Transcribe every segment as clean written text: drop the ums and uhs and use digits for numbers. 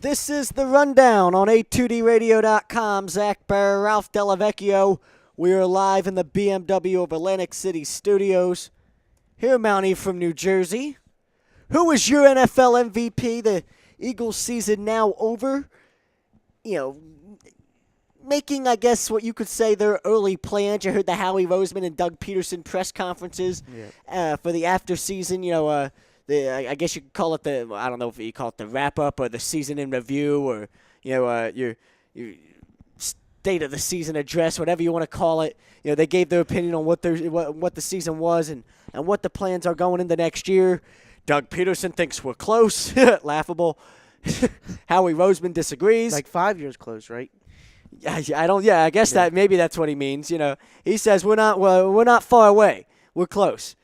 This is the rundown on A2DRadio.com. Zach Barr, Ralph Delavecchio. We are live in the BMW of Atlantic City studios. Here, Mountie from New Jersey. Who is your NFL MVP? The Eagles season now over. Making, I guess, what you could say their early plans. You heard the Howie Roseman and Doug Peterson press conferences for the after season. I guess you could call it I don't know if you call it the wrap up or the season in review or your state of the season address, whatever you want to call it. They gave their opinion on what the season was and what the plans are going into next year. Doug Peterson thinks we're close, laughable. Howie Roseman disagrees. Like 5 years close, right? I guess that maybe that's what he means. He says we're not far away. We're close.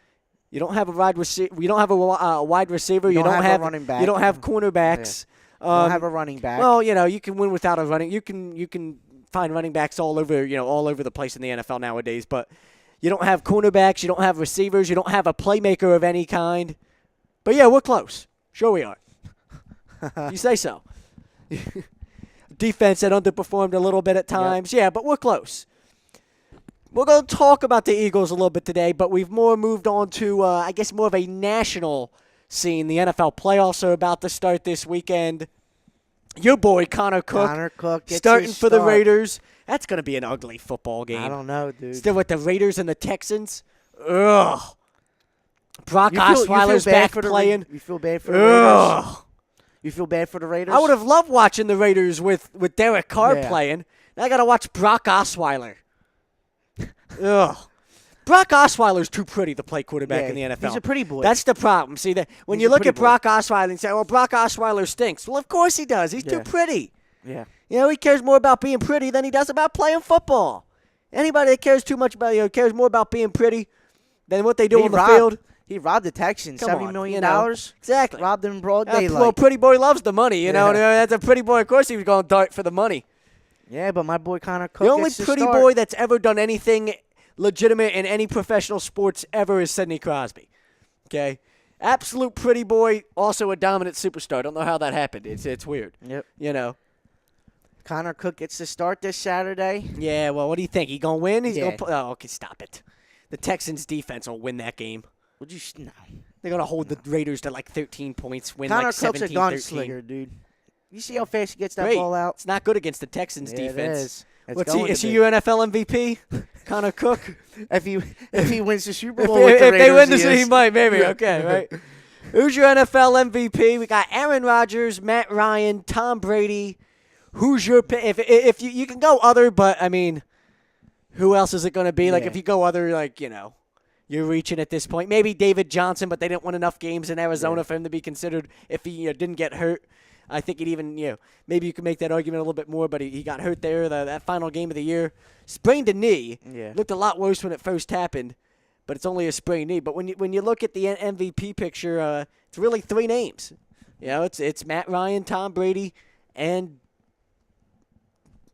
You don't have a wide receiver. You don't have a wide receiver. You don't have a running back. You don't have cornerbacks. Yeah. You don't have a running back. Well, you can win without a running. You can find running backs all over the place in the NFL nowadays. But you don't have cornerbacks. You don't have receivers. You don't have a playmaker of any kind. But yeah, we're close. Sure we are. You say so. Defense that underperformed a little bit at times. Yep. Yeah, but we're close. We're going to talk about the Eagles a little bit today, but we've more moved on to, I guess, more of a national scene. The NFL playoffs are about to start this weekend. Your boy, Connor Cook starting for the Raiders. That's going to be an ugly football game. I don't know, dude. Still with the Raiders and the Texans. Ugh. Brock Osweiler's back playing. You feel bad for the Raiders? You feel bad for the Raiders? I would have loved watching the Raiders with Derek Carr playing. Now I got to watch Brock Osweiler. Ugh. Brock Osweiler's too pretty to play quarterback in the NFL. He's a pretty boy. That's the problem. See, when you look at Brock Osweiler and say, well, Brock Osweiler stinks. Well, of course he does. He's too pretty. Yeah. He cares more about being pretty than he does about playing football. Anybody that cares too much about cares more about being pretty than what they do on the field. He robbed the Texans, $70 million. Exactly. Robbed them in broad daylight. Well, pretty boy loves the money, That's a pretty boy. Of course he was going to dart for the money. Yeah, but my boy Connor Cook The only pretty boy that's ever done anything legitimate in any professional sports ever is Sidney Crosby. Okay? Absolute pretty boy, also a dominant superstar. Don't know how that happened. It's weird. Yep. Connor Cook gets to start this Saturday. Yeah, well, what do you think? He going to win? He's going to play. Oh, okay, stop it. The Texans' defense will win that game. No. They're going to hold the Raiders to like 13 points, win Connor like 17-13. Cook's a gunslinger, dude. You see how fast he gets that ball out? It's not good against the Texans' defense. It is. Is he your NFL MVP? Connor Cook? If he wins the Super Bowl if with the Raiders, they win the Super Bowl, he might, maybe. Okay, right. Who's your NFL MVP? We got Aaron Rodgers, Matt Ryan, Tom Brady. Who's your pick? If you can go other, but I mean, who else is it going to be? Like if you go other, you're reaching at this point. Maybe David Johnson, but they didn't win enough games in Arizona for him to be considered if he didn't get hurt. I think it even, maybe you can make that argument a little bit more, but he got hurt there that final game of the year. Sprained a knee. Yeah. Looked a lot worse when it first happened, but it's only a sprained knee. But when you look at the MVP picture, it's really three names. It's Matt Ryan, Tom Brady, and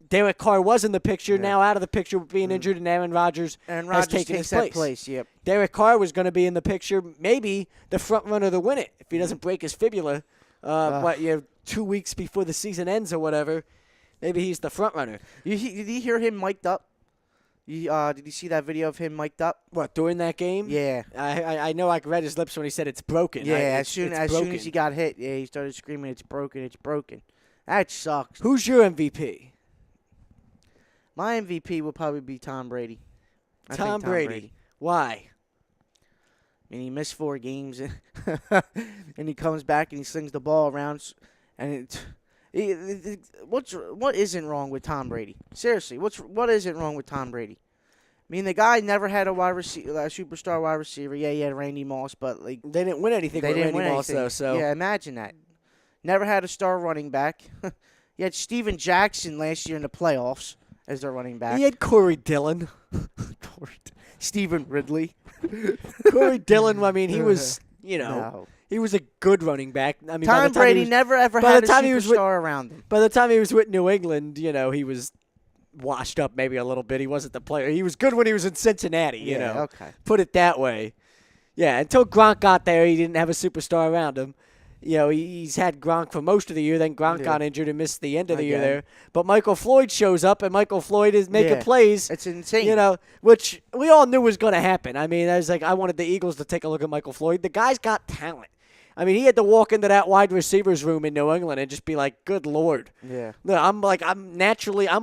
Derek Carr was in the picture, now out of the picture with being injured, and Aaron Rodgers has taken his place. Yep. Derek Carr was going to be in the picture, maybe the front runner to win it if he doesn't break his fibula. 2 weeks before the season ends or whatever, maybe he's the front runner. Did you hear him mic'd up? Did you see that video of him mic'd up? What, during that game? Yeah. I know I read his lips when he said it's broken. Yeah, as soon as he got hit, he started screaming, it's broken, it's broken. That sucks. Who's your MVP? My MVP will probably be Tom Brady. Tom Brady. Why? I mean, he missed 4 games, and he comes back and he slings the ball around. And what isn't wrong with Tom Brady? Seriously, what isn't wrong with Tom Brady? I mean, the guy never had a superstar wide receiver. Yeah, he had Randy Moss, but they didn't win anything with Randy Moss, though. So yeah, imagine that. Never had a star running back. He had Steven Jackson last year in the playoffs as their running back. He had Corey Dillon. Stephen Ridley. Corey Dillon, I mean, he was, he was a good running back. I mean, Tom Brady never ever had a superstar around him. By the time he was with New England, he was washed up maybe a little bit. He wasn't the player. He was good when he was in Cincinnati, Okay. Put it that way. Yeah, until Gronk got there, he didn't have a superstar around him. he's had Gronk for most of the year. Then Gronk got injured and missed the end of the year Again. there. But Michael Floyd shows up, and Michael Floyd is making plays. It's insane. Which we all knew was going to happen. I mean, I wanted the Eagles to take a look at Michael Floyd. The guy's got talent. I mean, he had to walk into that wide receivers room in New England and just be like, "Good Lord." Yeah. No, I'm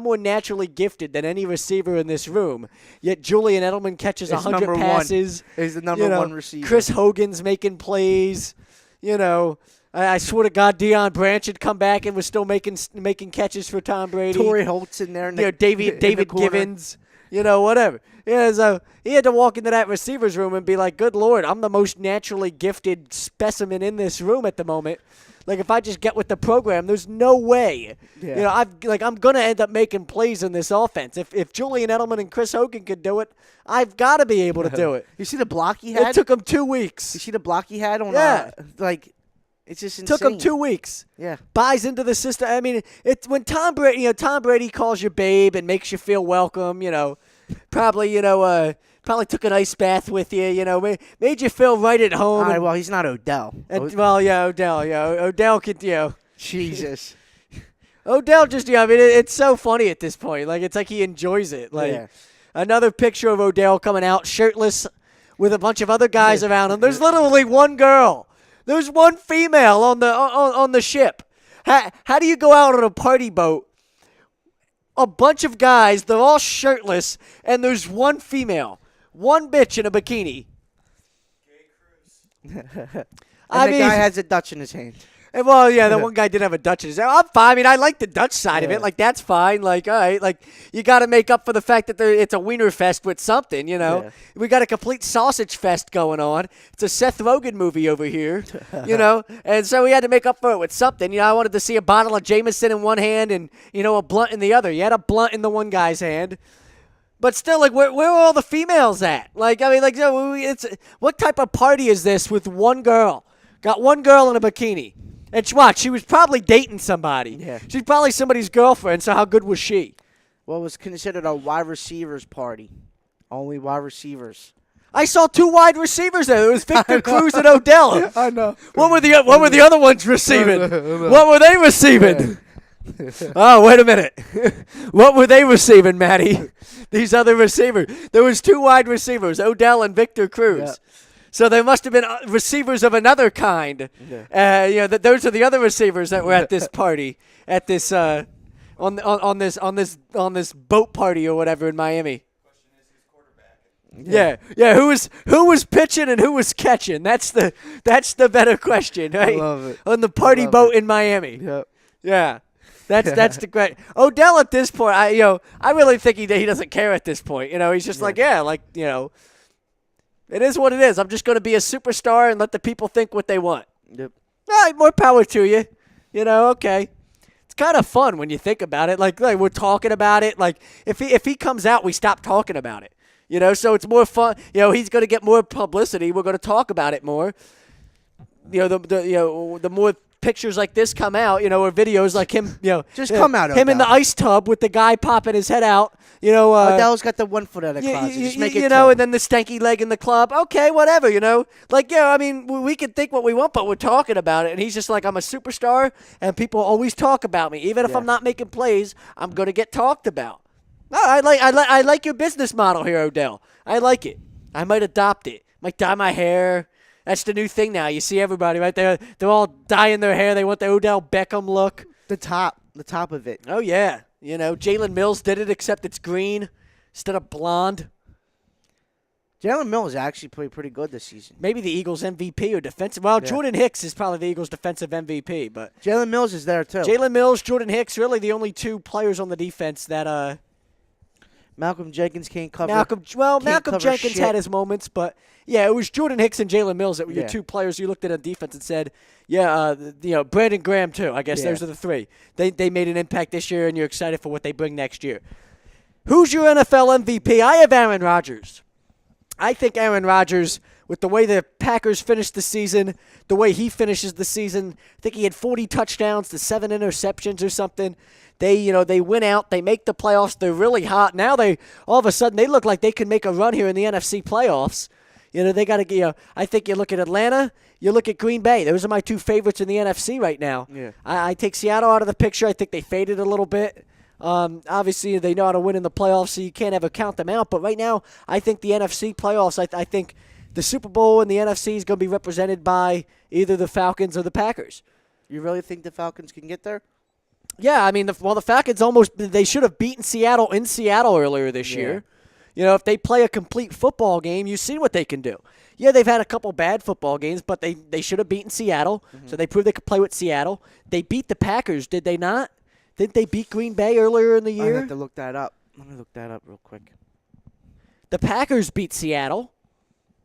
more naturally gifted than any receiver in this room. Yet Julian Edelman catches 100 passes. He's the number one receiver. Chris Hogan's making plays. I swear to God, Deion Branch had come back and was still making catches for Tom Brady. Torrey Holt's in there. David Givens. Whatever. Yeah, so he had to walk into that receivers room and be like, "Good Lord, I'm the most naturally gifted specimen in this room at the moment. Like, if I just get with the program, there's no way. Yeah. I'm gonna end up making plays in this offense. If Julian Edelman and Chris Hogan could do it, I've got to be able to do it. You see the block he had? It took him 2 weeks. You see the block he had on? It's just insane. Took him 2 weeks. Yeah. Buys into the system. I mean, it's when Tom Brady calls you babe and makes you feel welcome. Probably took an ice bath with you. Made you feel right at home. All right, well, he's not Odell. Odell. Odell could. Jesus. Odell just. It's so funny at this point. Like, it's like he enjoys it. Like, another picture of Odell coming out shirtless with a bunch of other guys around him. There's literally one girl. There's one female on the ship. How do you go out on a party boat? A bunch of guys, they're all shirtless, and there's one female, one bitch in a bikini. And the guy has a Dutch in his hand. Well, yeah, the one guy did have a Dutch in his hand. I'm fine. I mean, I like the Dutch side of it. Like, that's fine. Like, all right. Like, you got to make up for the fact that it's a wiener fest with something, Yeah. We got a complete sausage fest going on. It's a Seth Rogen movie over here, And so we had to make up for it with something. I wanted to see a bottle of Jameson in one hand and, a blunt in the other. You had a blunt in the one guy's hand. But still, like, where are all the females at? Like, I mean, like, what type of party is this with one girl? Got one girl in a bikini. And she was probably dating somebody. Yeah. She's probably somebody's girlfriend, so how good was she? Well, it was considered a wide receivers party. Only wide receivers. I saw 2 wide receivers there. It was Victor Cruz and Odell. I know. What were the other ones receiving? What were they receiving? Oh, wait a minute. What were they receiving, Matty? These other receivers. There was 2 wide receivers, Odell and Victor Cruz. Yeah. So there must have been receivers of another kind. Yeah. Those are the other receivers that were at this party, at this on this boat party or whatever in Miami. Question is, who's quarterback? Yeah. Who was pitching and who was catching? That's the better question, right? I love it. On the party boat in Miami. Yep. Yeah. That's the great Odell at this point. I really think he doesn't care at this point. He's just it is what it is. I'm just going to be a superstar and let the people think what they want. Yep. All right, more power to you. Okay. It's kind of fun when you think about it. Like we're talking about it. Like if he comes out, we stop talking about it. So it's more fun. He's going to get more publicity. We're going to talk about it more. The more pictures like this come out, or videos like him, Just come out, him in the Odell. ice tub with the guy popping his head out, Odell's got the 1 foot out of the closet. Just make it and then the stanky leg in the club. Okay, whatever, I mean, we can think what we want, but we're talking about it. And he's just like, I'm a superstar, and people always talk about me. Even if I'm not making plays, I'm going to get talked about. No, I like your business model here, Odell. I like it. I might adopt it. Might dye my hair. That's the new thing now. You see everybody right there. They're all dyeing their hair. They want the Odell Beckham look. The top of it. Oh, yeah. Jalen Mills did it, except it's green instead of blonde. Jalen Mills actually played pretty good this season. Maybe the Eagles MVP or defensive. Well, Jordan Hicks is probably the Eagles defensive MVP, but Jalen Mills is there too. Jalen Mills, Jordan Hicks, really the only 2 players on the defense that Malcolm Jenkins can't cover. Malcolm Jenkins shit. had his moments, but yeah, it was Jordan Hicks and Jalen Mills that were your Yeah. 2 players you looked at on defense and said, Brandon Graham too. I guess those are the 3. They made an impact this year, and you're excited for what they bring next year. Who's your NFL MVP? I have Aaron Rodgers. I think Aaron Rodgers, with the way the Packers finished the season, the way he finishes the season, I think he had 40 touchdowns to 7 interceptions or something. They win out. They make the playoffs. They're really hot. Now all of a sudden, they look like they could make a run here in the NFC playoffs. They got to. I think you look at Atlanta, you look at Green Bay. Those are my two favorites in the NFC right now. Yeah. I take Seattle out of the picture. I think they faded a little bit. Obviously, they know how to win in the playoffs, so you can't ever count them out. But right now, I think the NFC playoffs. I think the Super Bowl in the NFC is going to be represented by either the Falcons or the Packers. You really think the Falcons can get there? Yeah, I mean, the Falcons they should have beaten Seattle in Seattle earlier this year. If they play a complete football game, you see what they can do. Yeah, they've had a couple bad football games, but they should have beaten Seattle, so they proved they could play with Seattle. They beat the Packers, did they not? Didn't they beat Green Bay earlier in the year? I have to look that up. Let me look that up real quick. The Packers beat Seattle.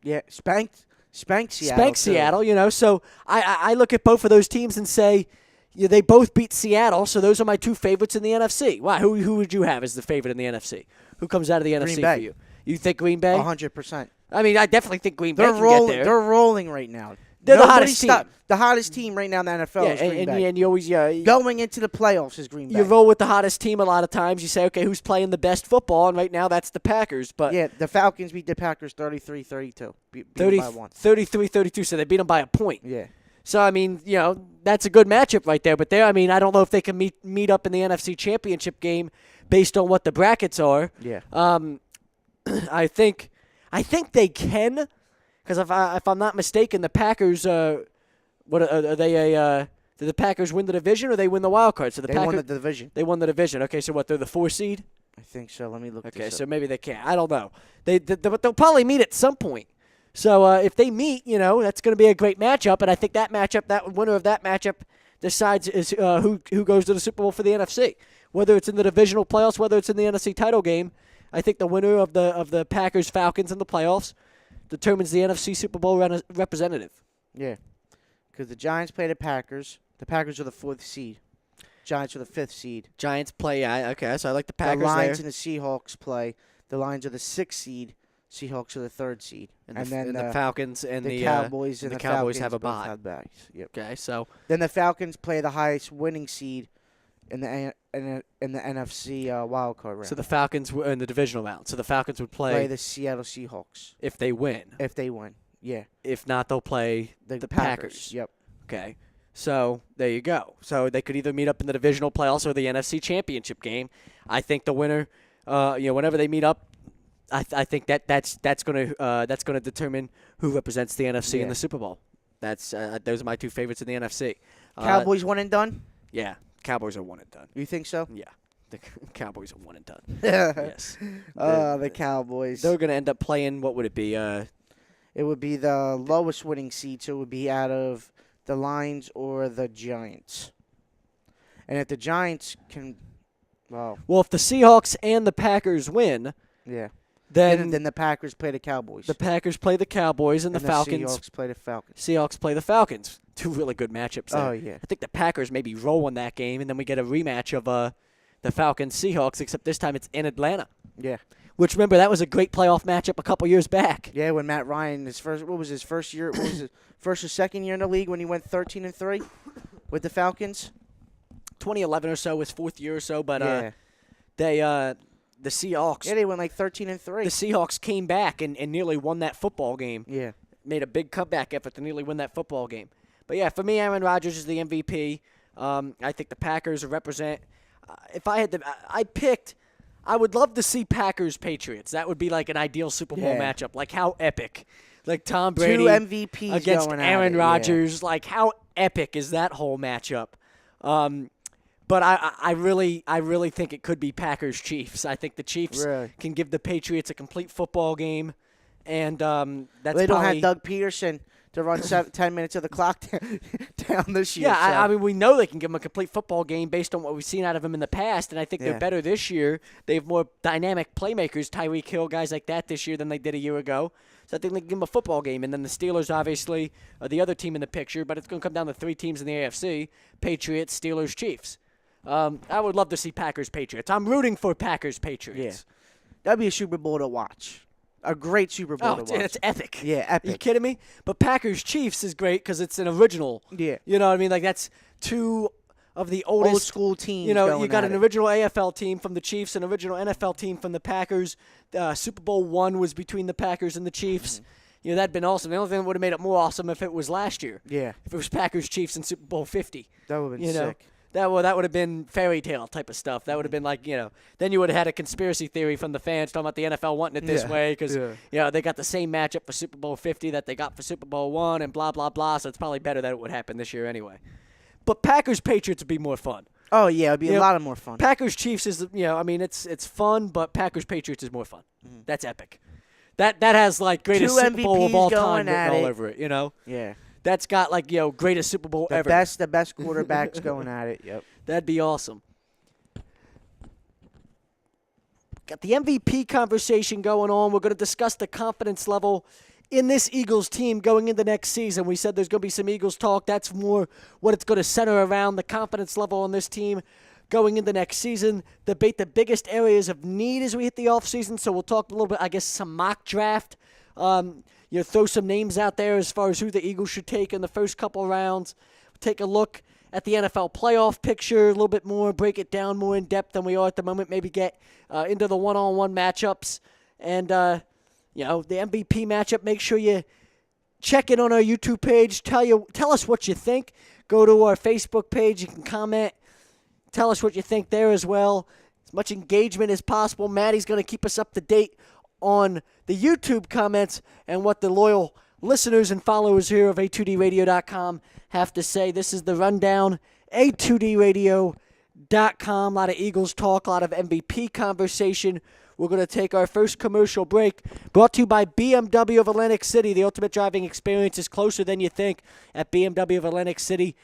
Yeah, spanked Seattle. Spanked Seattle, so I look at both of those teams and say, they both beat Seattle, so those are my two favorites in the NFC. Wow, who would you have as the favorite in the NFC? Who comes out of the NFC Bay. for you? You think Green Bay? 100%. I mean, I definitely think Green Bay can rolling, get there. They're rolling right now. They're the hottest team. The hottest team right now in the NFL is Green Bay. And you always going into the playoffs is Green Bay. You roll with the hottest team a lot of times. You say, okay, who's playing the best football? And right now, that's the Packers. But yeah, the Falcons beat the Packers 33-32. Beat them by one. 33-32, so they beat them by a point. Yeah. So, I mean, that's a good matchup right there. But I mean, I don't know if they can meet up in the NFC Championship game based on what the brackets are. Yeah. I think they can, because if I'm not mistaken, the Packers what are they? Did the Packers win the division or they win the wild card? So they won the division. They won the division. Okay, so what? They're the 4 seed. I think so. Let me look. Okay, so maybe they can't. I don't know. But they'll probably meet at some point. So if they meet, that's going to be a great matchup. And I think that winner of that matchup decides who goes to the Super Bowl for the NFC. Whether it's in the divisional playoffs, whether it's in the NFC title game, I think the winner of the Packers Falcons in the playoffs determines the NFC Super Bowl representative. Yeah, because the Giants play the Packers. The Packers are the 4th seed. Giants are the 5th seed. Giants play, okay, so I like the Packers there. The Lions there. and the Seahawks play. The Lions are the 6th seed. Seahawks are the 3rd seed. And then the Falcons and the Cowboys and the the Cowboys Falcons have a both bye. have byes. Yep. Okay, so then the Falcons play the highest winning seed in the NFC wild card round. So the Falcons were in the divisional round. So the Falcons would play the Seattle Seahawks if they win. Yeah. If not, they'll play the Packers. Yep. Okay. So there you go. So they could either meet up in the divisional playoffs or the NFC Championship game. I think the winner, whenever they meet up, I think that's going to determine who represents the NFC in the Super Bowl. Those are my two favorites in the NFC. Cowboys one and done? Yeah, Cowboys are one and done. You think so? Yeah, the Cowboys are one and done. Yes. Yes. The Cowboys. They're going to end up playing. What would it be? It would be the lowest winning seed, so it would be out of the Lions or the Giants. And if the Giants can, well, if the Seahawks and the Packers win, yeah, then the Packers play the Cowboys. The Packers play the Cowboys, and the Falcons. Seahawks play the Falcons. Seahawks play the Falcons. Two really good matchups there. Oh yeah. I think the Packers maybe roll in that game, and then we get a rematch of the Falcons Seahawks, except this time it's in Atlanta. Yeah. Which, remember, that was a great playoff matchup a couple years back. Yeah, when Matt Ryan, what was his first year? What was his first or second year in the league when he went 13-3 with the Falcons? 2011 or so, his 4th year or so, but yeah. the Seahawks. Yeah, they went like 13-3. The Seahawks came back and nearly won that football game. Yeah. Made a big comeback effort to nearly win that football game. But yeah, for me, Aaron Rodgers is the MVP. I think the Packers represent. If I had to, I would love to see Packers Patriots. That would be like an ideal Super Bowl matchup. Like how epic, like Tom Brady 2 MVPs against going Aaron at it, Rodgers. Like how epic is that whole matchup? But I really think it could be Packers Chiefs. I think the Chiefs can give the Patriots a complete football game, and that's they don't have Doug Peterson to run 10 minutes of the clock down this year. Yeah, so. I mean, we know they can give them a complete football game based on what we've seen out of them in the past, and I think they're better this year. They have more dynamic playmakers, Tyreek Hill, guys like that this year than they did a year ago. So I think they can give them a football game. And then the Steelers, obviously, are the other team in the picture, but it's going to come down to 3 teams in the AFC, Patriots, Steelers, Chiefs. I would love to see Packers-Patriots. I'm rooting for Packers-Patriots. Yeah. That'd be a Super Bowl to watch. A great Super Bowl to watch. It's epic. Yeah, epic. Are you kidding me? But Packers-Chiefs is great because it's an original. Yeah. You know what I mean? Like, that's 2 of the oldest. Old school teams. You know, you got an original AFL team from the Chiefs, an original NFL team from the Packers. Super Bowl I was between the Packers and the Chiefs. that'd been awesome. The only thing that would have made it more awesome if it was last year. Yeah. If it was Packers Chiefs in Super Bowl 50. That would have been sick. That would have been fairy tale type of stuff. That would have been like, then you would have had a conspiracy theory from the fans talking about the NFL wanting it this way because, they got the same matchup for Super Bowl 50 that they got for Super Bowl 1 and blah, blah, blah. So it's probably better that it would happen this year anyway. But Packers-Patriots would be more fun. Oh, yeah, it would be a lot of more fun. Packers-Chiefs is, it's fun, but Packers-Patriots is more fun. That's epic. That has, like, greatest Two Super Bowl MVPs of all going time at written all it. over it, Yeah. That's got, like, greatest Super Bowl ever. The best quarterbacks going at it, yep. That'd be awesome. Got the MVP conversation going on. We're going to discuss the confidence level in this Eagles team going into next season. We said there's going to be some Eagles talk. That's more what it's going to center around, the confidence level on this team going into next season. Debate the biggest areas of need as we hit the offseason. So we'll talk a little bit, I guess, some mock draft. Throw some names out there as far as who the Eagles should take in the first couple rounds. Take a look at the NFL playoff picture a little bit more, break it down more in depth than we are at the moment, maybe get into the one-on-one matchups. And, the MVP matchup, make sure you check it on our YouTube page. Tell us what you think. Go to our Facebook page. You can comment. Tell us what you think there as well. As much engagement as possible. Maddie's going to keep us up to date on the YouTube comments and what the loyal listeners and followers here of A2DRadio.com have to say. This is the rundown, A2DRadio.com. A lot of Eagles talk, a lot of MVP conversation. We're going to take our first commercial break. Brought to you by BMW of Atlantic City. The ultimate driving experience is closer than you think at BMW of Atlantic City.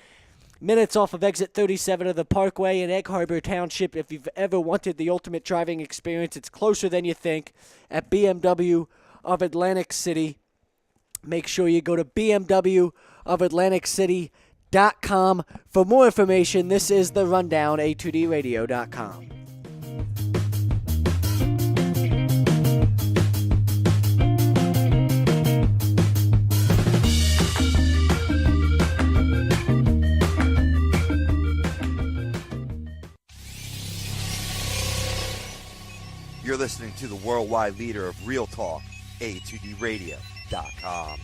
Minutes off of exit 37 of the Parkway in Egg Harbor Township. If you've ever wanted the ultimate driving experience, it's closer than you think at BMW of Atlantic City. Make sure you go to bmwofatlanticcity.com for more information. This is the rundown, A2DRadio.com. You're listening to the worldwide leader of real talk, A2DRadio.com.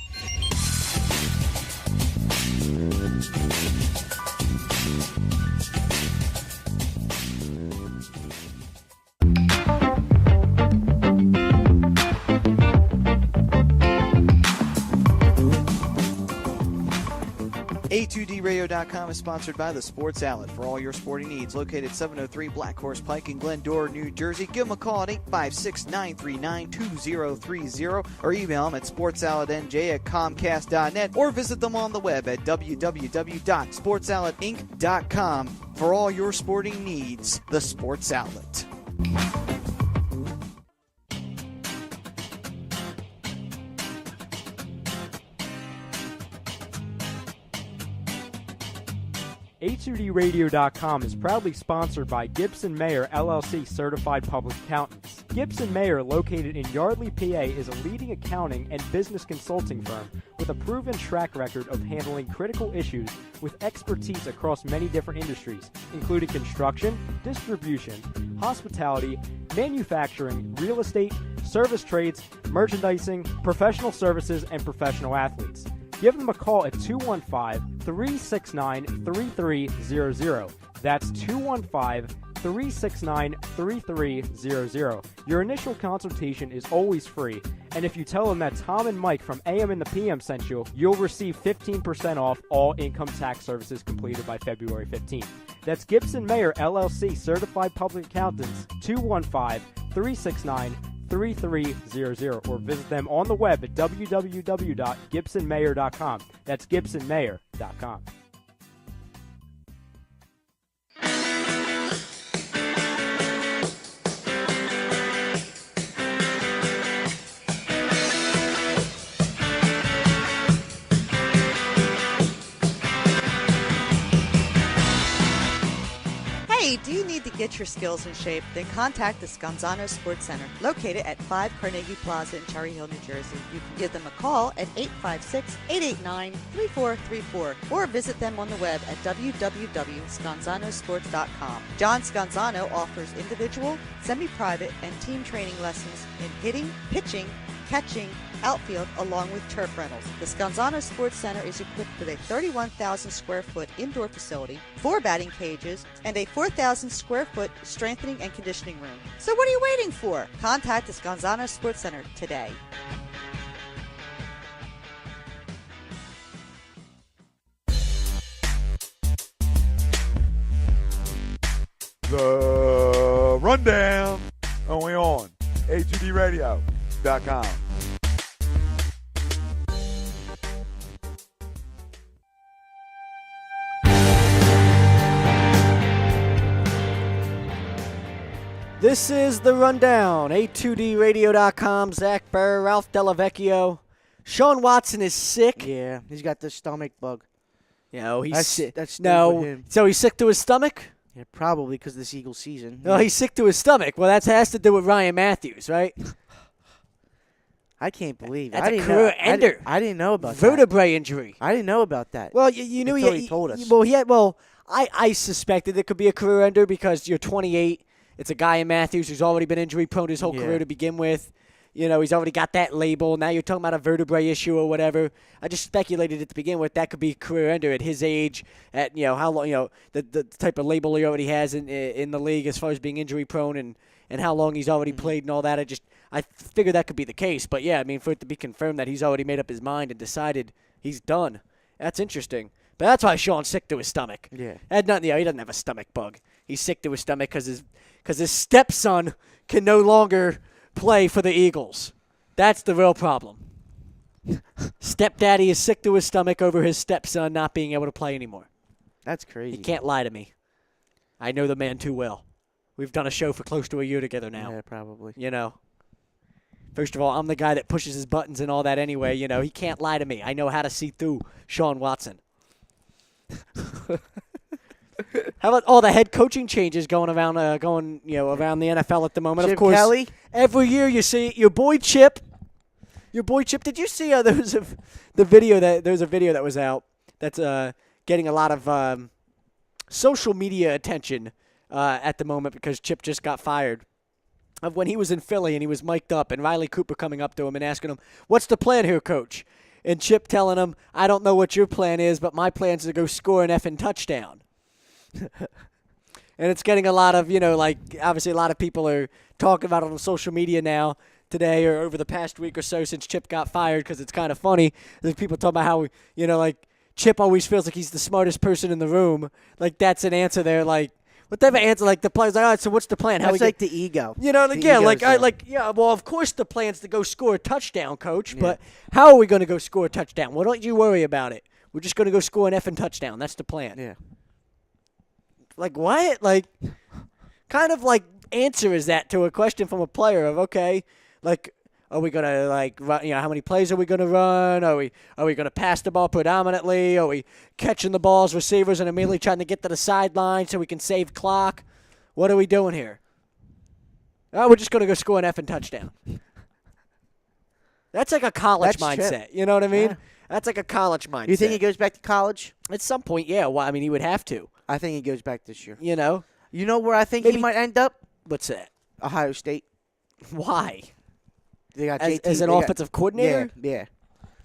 A2DRadio.com is sponsored by the Sports Outlet for all your sporting needs. Located 703 Black Horse Pike in Glendora, New Jersey. Give them a call at 856-939-2030 or email them at sportsoutletnj@comcast.net or visit them on the web at www.sportsoutletinc.com for all your sporting needs. The Sports Outlet. A2DRadio.com is proudly sponsored by Gibson Mayer LLC Certified Public Accountants. Gibson Mayer, located in Yardley, PA, is a leading accounting and business consulting firm with a proven track record of handling critical issues with expertise across many different industries, including construction, distribution, hospitality, manufacturing, real estate, service trades, merchandising, professional services, and professional athletes. Give them a call at 215-369-3300. That's 215-369-3300. Your initial consultation is always free, and if you tell them that Tom and Mike from AM and the PM sent you, you'll receive 15% off all income tax services completed by February 15th. That's Gibson Mayer LLC Certified Public Accountants, 215-369-3300. 3300 or visit them on the web at www.gibsonmayer.com. That's gibsonmayer.com. Hey, do you need to get your skills in shape? Then contact the Scanzano Sports Center, located at 5 Carnegie Plaza in Cherry Hill, New Jersey. You can give them a call at 856-889-3434 or visit them on the web at www.scanzanosports.com. John Scanzano offers individual, semi-private, and team training lessons in hitting, pitching, catching, outfield, along with turf rentals. The Scanzano Sports Center is equipped with a 31,000 square foot indoor facility, 4 batting cages, and a 4,000 square foot strengthening and conditioning room. So what are you waiting for? Contact the Scanzano Sports Center today. The Rundown, only on A2DRadio.com. This is The Rundown, A2DRadio.com. Zach Burr, Ralph Dellavecchio. Sean Watson is sick. Yeah, he's got the stomach bug. You know, he's sick. That's No, with him. so he's sick to his stomach? Yeah, probably because of this Eagle season. No, he's sick to his stomach. Well, that has to do with Ryan Matthews, right? I can't believe it. That's I a didn't career know, ender. I didn't know about that. Vertebrae injury. I didn't know about that. Well, you knew Until he told us. Well, I suspected it could be a career ender because you're 28. It's a guy in Matthews who's already been injury prone his whole Yeah. career to begin with. You know, he's already got that label. Now you're talking about a vertebrae issue or whatever. I just speculated at the beginning with that could be a career ender at his age, at how long, the type of label he already has in the league as far as being injury prone and how long he's already played and all that. I figured that could be the case. But yeah, I mean, for it to be confirmed that he's already made up his mind and decided he's done, that's interesting. But that's why Sean's sick to his stomach. Yeah. Had nothing. He doesn't have a stomach bug. He's sick to his stomach because his stepson can no longer play for the Eagles. That's the real problem. Stepdaddy is sick to his stomach over his stepson not being able to play anymore. That's crazy. He can't lie to me. I know the man too well. We've done a show for close to a year together now. Yeah, probably. You know. First of all, I'm the guy that pushes his buttons and all that anyway. You know, he can't lie to me. I know how to see through Sean Watson. How about all the head coaching changes going around around the NFL at the moment? Chip Of course, Kelly? every year you see your boy Chip. Did you see there was a video that was out that's getting a lot of social media attention at the moment because Chip just got fired. Of when he was in Philly and he was mic'd up and Riley Cooper coming up to him and asking him, "What's the plan here, Coach?" And Chip telling him, "I don't know what your plan is, but my plan is to go score an effing touchdown." And it's getting a lot of, obviously a lot of people are talking about it on social media now today or over the past week or so since Chip got fired because it's kind of funny. There's people talking about how, Chip always feels like he's the smartest person in the room. Like, that's an answer there. Like, what type of answer? Like, the player's like, all right, so what's the plan? That's like the ego. Well, of course the plan's to go score a touchdown, Coach, but how are we going to go score a touchdown? Well, don't you worry about it. We're just going to go score an effing touchdown. That's the plan. Yeah. Like, what? Like, kind of like answer is that to a question from a player of, okay, like, are we going to, like, run, how many plays are we going to run? Are we going to pass the ball predominantly? Are we catching the balls, receivers, and immediately trying to get to the sideline so we can save clock? What are we doing here? Oh, we're just going to go score an effing touchdown. That's like a college mindset. Chip. You know what I mean? Yeah. That's like a college mindset. You think he goes back to college? At some point, yeah. Well, I mean, he would have to. I think he goes back this year. You know? You know where I think Maybe- he might end up? What's that? Ohio State. Why? They got As, JT, as an they got- offensive coordinator? Yeah.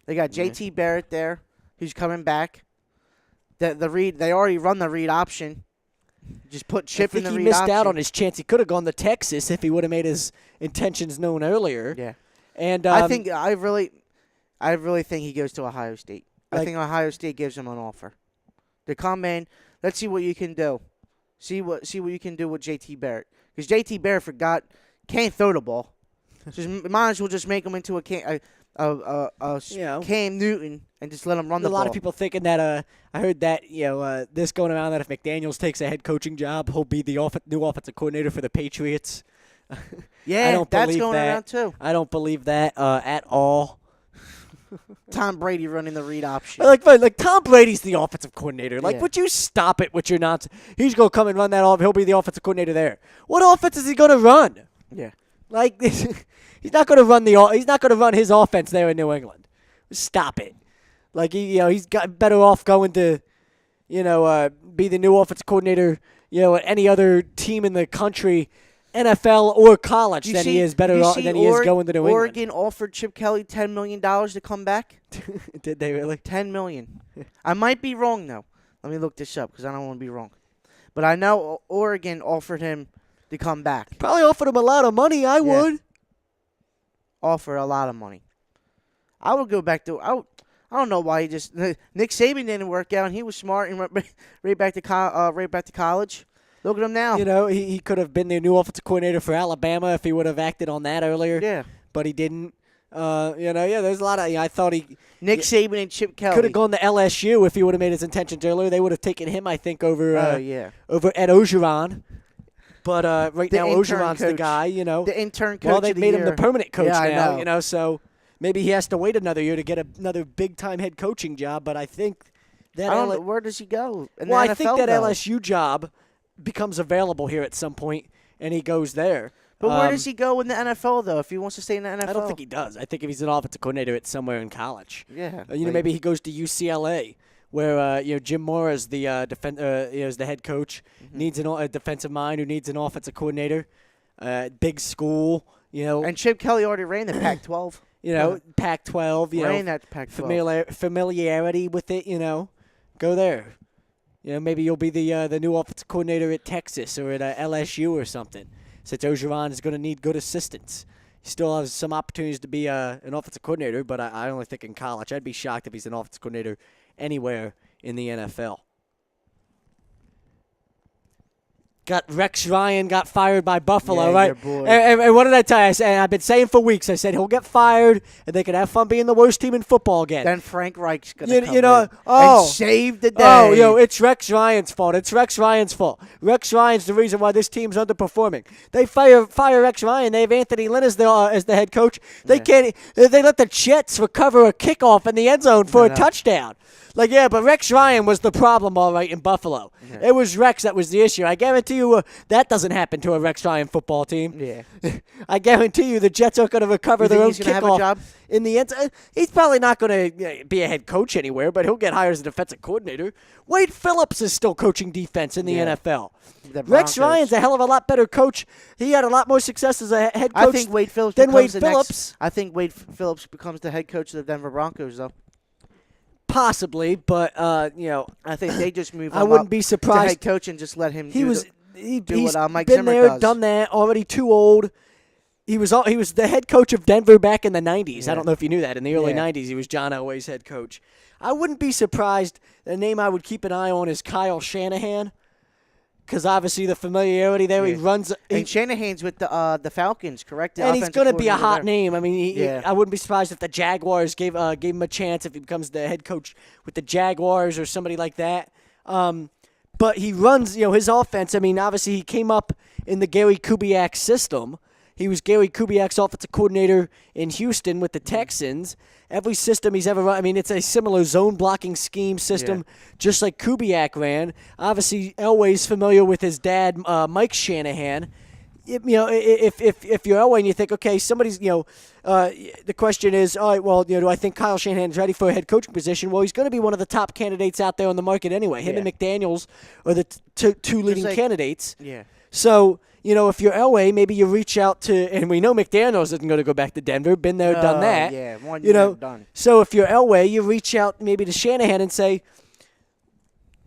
They got JT Barrett there, who's coming back. The read, they already run the read option. Just put Chip I in think the he read missed option. out on his chance. He could have gone to Texas if he would have made his intentions known earlier. Yeah. And I really think he goes to Ohio State. I Like- think Ohio State gives him an offer. To come in, let's see what you can do. See what you can do with JT Barrett. Because JT Barrett can't throw the ball. Might as well just make him into a Cam Newton and just let him run the a ball. lot of people thinking that I heard that this going around that if McDaniels takes a head coaching job, he'll be the new offensive coordinator for the Patriots. Yeah, I don't that's believe going that. around too. I don't believe that at all. Tom Brady running the read option. Like Tom Brady's the offensive coordinator. Like, Yeah. would you stop it with your nonsense? He's gonna come and run that off. He'll be the offensive coordinator there. What offense is he gonna run? Yeah. Like, he's not gonna run he's not gonna run his offense there in New England. Stop it. Like he's got better off going to, be the new offensive coordinator. At any other team in the country, NFL or college You than see- he is better you off see than he is going to New England. Oregon offered Chip Kelly $10 million to come back. Did they really? $10 million. I might be wrong though. Let me look this up because I don't want to be wrong. But I know Oregon offered him to come back. Probably offered him a lot of money. I would. Offer a lot of money. I would go back to. I don't know why he just. Nick Saban didn't work out, and he was smart and went right back to college. Look at him now. You know, he could have been the new offensive coordinator for Alabama if he would have acted on that earlier. Yeah. But he didn't. There's a lot of. I thought he. Nick Saban and Chip Kelly Could have gone to LSU if he would have made his intentions earlier. They would have taken him, I think, over over Ed Ogeron. But right now, Ogeron's the guy, you know. The intern coach. Well, they've made him the permanent coach Yeah, now, I know. you know, so maybe he has to wait another year to get another big-time head coaching job. But I think that I don't know, where does he go? I think that LSU job becomes available here at some point, and he goes there. But where does he go in the NFL, though, if he wants to stay in the NFL? I don't think he does. I think if he's an offensive coordinator, it's somewhere in college. Yeah. Maybe he goes to UCLA, where Jim Mora is the is the head coach. Needs a defensive mind who needs an offensive coordinator. Big school, you know. And Chip Kelly already ran the Pac-12. You know, Pac-12. You ran know, that Pac-12. Familiarity with it. You know, go there. You know, maybe you'll be the new offensive coordinator at Texas or at LSU or something. Since Ogeron is going to need good assistants. He still has some opportunities to be an offensive coordinator, but I only think in college. I'd be shocked if he's an offensive coordinator anywhere in the NFL. Rex Ryan got fired by Buffalo, right? Your boy. And what did I tell you? I've been saying for weeks. I said he'll get fired, and they could have fun being the worst team in football again. Then Frank Reich's going to come you know, in and save the day. Oh, it's Rex Ryan's fault. It's Rex Ryan's fault. Rex Ryan's the reason why this team's underperforming. They fire Rex Ryan. They have Anthony Lynn as the head coach. They can't. They let the Jets recover a kickoff in the end zone for a touchdown. But Rex Ryan was the problem, all right, in Buffalo. Yeah. It was Rex that was the issue. I guarantee you that doesn't happen to a Rex Ryan football team. Yeah. I guarantee you the Jets aren't going to recover their own kickoff. Have a job? In the end, he's probably not going to be a head coach anywhere, but he'll get hired as a defensive coordinator. Wade Phillips is still coaching defense in the NFL. Rex Ryan's a hell of a lot better coach. He had a lot more success as a head coach I think Wade Phillips than Wade Phillips. I think Wade Phillips becomes the head coach of the Denver Broncos, though. Possibly, but I think they just move. I wouldn't be surprised. To head coach and just let him. He's Mike been Zimmer there, does. done that. Already too old. He was the head coach of Denver back in the 90s. Yeah. I don't know if you knew that. In the early 90s, he was John Elway's head coach. I wouldn't be surprised. The name I would keep an eye on is Kyle Shanahan, because obviously the familiarity there. Yeah. He runs. And Shanahan's with the Falcons, correct? And he's going to be a hot name. I mean, Yeah. I wouldn't be surprised if the Jaguars gave him a chance if he becomes the head coach with the Jaguars or somebody like that. But he runs, his offense. I mean, obviously he came up in the Gary Kubiak system. He was Gary Kubiak's offensive coordinator in Houston with the Texans. Every system he's ever run, I mean, it's a similar zone blocking scheme system, just like Kubiak ran. Obviously, Elway's familiar with his dad, Mike Shanahan. If you're Elway and you think, okay, somebody's, the question is, all right, well, do I think Kyle Shanahan's ready for a head coaching position? Well, he's going to be one of the top candidates out there on the market anyway. Him and McDaniels are the two leading candidates. Yeah. So, if you're Elway, maybe you reach out to, and we know McDaniels isn't going to go back to Denver. Been there, done that. Yeah, 1 year done. So if you're Elway, you reach out maybe to Shanahan and say,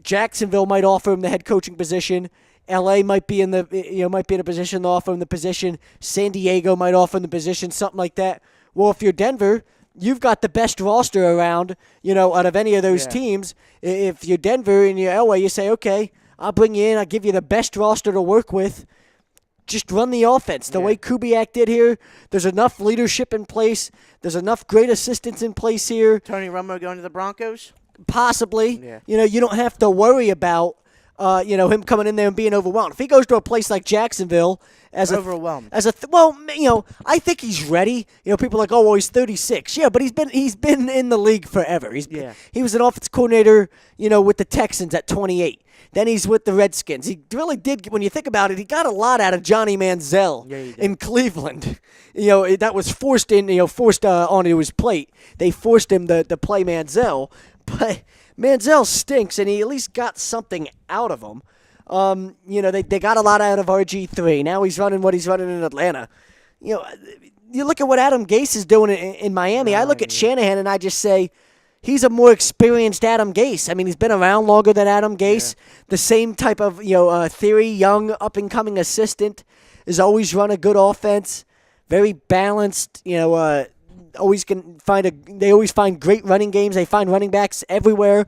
Jacksonville might offer him the head coaching position. LA might be in a position to offer him the position. San Diego might offer him the position, something like that. Well, if you're Denver, you've got the best roster around, out of any of those teams. If you're Denver and you're Elway, you say, okay, I'll bring you in. I'll give you the best roster to work with. Just run the offense the way Kubiak did here. There's enough leadership in place. There's enough great assistants in place here. Tony Romo going to the Broncos? Possibly. Yeah. You don't have to worry about him coming in there and being overwhelmed. If he goes to a place like Jacksonville overwhelmed. I think he's ready. People are like, oh, well, he's 36. Yeah, but he's been in the league forever. He was an offensive coordinator, with the Texans at 28. Then he's with the Redskins. He really did, when you think about it, he got a lot out of Johnny Manziel in Cleveland. That was forced onto his plate. They forced him to play Manziel, but Manziel stinks, and he at least got something out of him. They got a lot out of RG3. Now he's running what he's running in Atlanta. You look at what Adam Gase is doing in Miami. I look at Shanahan and I just say he's a more experienced Adam Gase. I mean, he's been around longer than Adam Gase. Yeah. The same type of theory, young up-and-coming assistant, has always run a good offense, very balanced. They always find great running games. They find running backs everywhere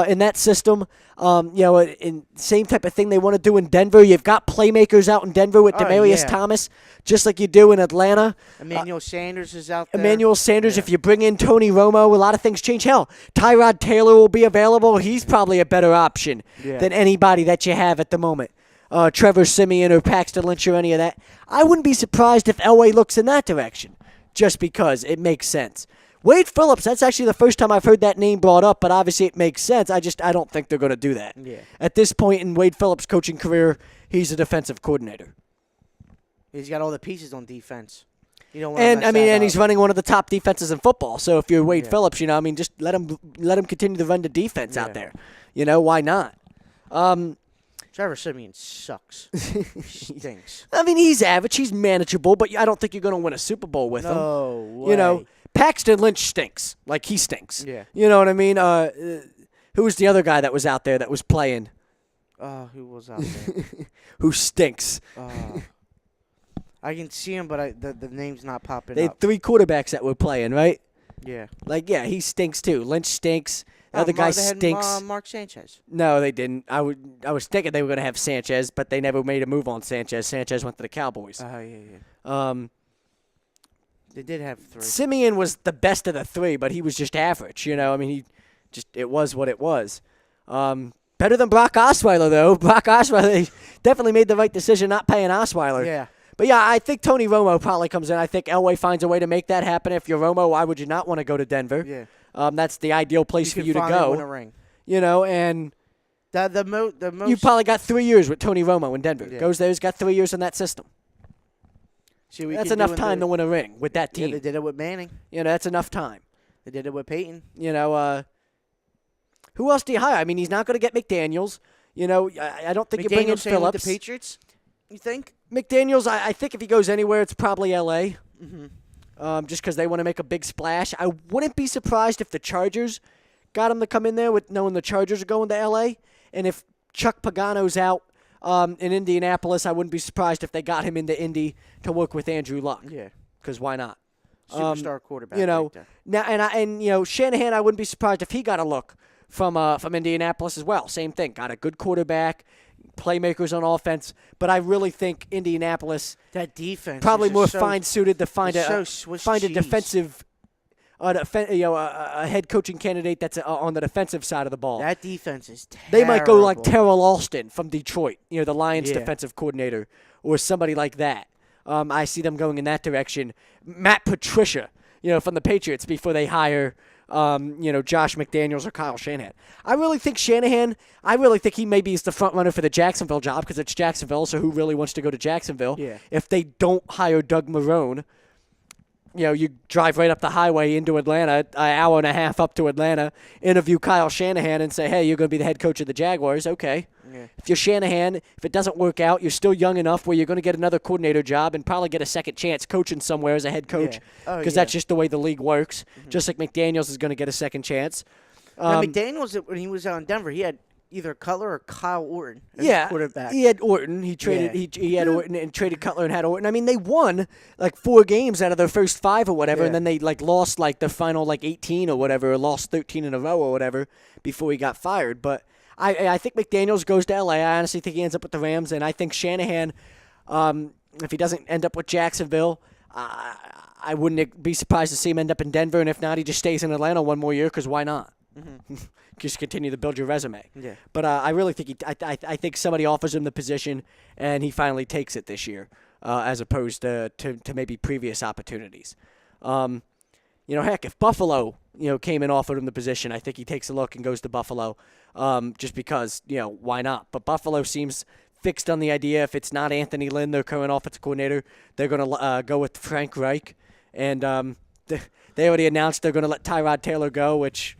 in that system. And same type of thing they want to do in Denver. You've got playmakers out in Denver with Demaryius Thomas, just like you do in Atlanta. Emmanuel Sanders is out there. Emmanuel Sanders, if you bring in Tony Romo, a lot of things change. Hell, Tyrod Taylor will be available. He's probably a better option than anybody that you have at the moment. Trevor Siemian or Paxton Lynch or any of that. I wouldn't be surprised if Elway looks in that direction, just because it makes sense. Wade Phillips, that's actually the first time I've heard that name brought up, but obviously it makes sense. I don't think they're going to do that. Yeah. At this point in Wade Phillips' coaching career, he's a defensive coordinator. He's got all the pieces on defense. You don't want and he's running one of the top defenses in football. So if you're Wade Phillips, just let him continue to run the defense out there. Why not? Trevor Siemian sucks. He stinks. I mean, he's average. He's manageable, but I don't think you're going to win a Super Bowl with him. No way. Paxton Lynch stinks. Like, he stinks. Yeah. You know what I mean? Who was the other guy that was out there that was playing? Who was out there? Who stinks? I can see him, but the name's not popping up. They had 3 quarterbacks that were playing, right? Yeah. He stinks too. Lynch stinks. The other guy stinks. Mark Sanchez. No, they didn't. I was thinking they were going to have Sanchez, but they never made a move on Sanchez. Sanchez went to the Cowboys. Oh, yeah. They did have 3. Siemian was the best of the 3, but he was just average. It was what it was. Better than Brock Osweiler, though. Brock Osweiler definitely made the right decision not paying Osweiler. Yeah. But, I think Tony Romo probably comes in. I think Elway finds a way to make that happen. If you're Romo, why would you not want to go to Denver? Yeah. That's the ideal place for you to go. Win a ring. And the most you probably got 3 years with Tony Romo in Denver. Yeah. Goes there, he's got 3 years in that system. That's enough time to win a ring with that team. Yeah, they did it with Manning. That's enough time. They did it with Peyton. Who else do you hire? I mean, he's not going to get McDaniels. I don't think you bring in Phillips. With the Patriots, you think? McDaniels, I think if he goes anywhere, it's probably L.A. Mm-hmm. Just because they want to make a big splash. I wouldn't be surprised if the Chargers got him to come in there with knowing the Chargers are going to L.A. And if Chuck Pagano's out in Indianapolis, I wouldn't be surprised if they got him into Indy to work with Andrew Luck. Yeah. Because why not? Superstar quarterback. Right there. Now Shanahan, I wouldn't be surprised if he got a look from Indianapolis as well. Same thing. Got a good quarterback, playmakers on offense, but I really think Indianapolis that defense probably more so, fine suited to find a defensive a head coaching candidate that's on the defensive side of the ball. That defense is terrible. They might go like Terrell Alston from Detroit, the Lions defensive coordinator, or somebody like that. I see them going in that direction. Matt Patricia, from the Patriots before they hire Josh McDaniels or Kyle Shanahan. I really think he maybe is the front runner for the Jacksonville job because it's Jacksonville, so who really wants to go to Jacksonville? Yeah. If they don't hire Doug Marrone, you drive right up the highway into Atlanta, an hour and a half up to Atlanta, interview Kyle Shanahan and say, hey, you're going to be the head coach of the Jaguars. Okay. Yeah. If you're Shanahan, if it doesn't work out, you're still young enough where you're going to get another coordinator job and probably get a second chance coaching somewhere as a head coach because that's just the way the league works, just like McDaniels is going to get a second chance. Now, McDaniels, when he was out in Denver, he had either Cutler or Kyle Orton as quarterback. He had Orton. He traded. He had Orton and traded Cutler and had Orton. I mean, they won like 4 games out of their first 5 or whatever, and then they lost the final 18 or whatever, or lost 13 in a row or whatever before he got fired. But I think McDaniels goes to L.A. I honestly think he ends up with the Rams, and I think Shanahan, if he doesn't end up with Jacksonville, I wouldn't be surprised to see him end up in Denver, and if not, he just stays in Atlanta one more year because why not? Mm-hmm. Just continue to build your resume. Yeah. But I really think I think somebody offers him the position, and he finally takes it this year, as opposed to maybe previous opportunities. Heck, if Buffalo came and offered him the position, I think he takes a look and goes to Buffalo, just because why not? But Buffalo seems fixed on the idea. If it's not Anthony Lynn, their current offensive coordinator, they're going to go with Frank Reich, and they already announced they're going to let Tyrod Taylor go, which.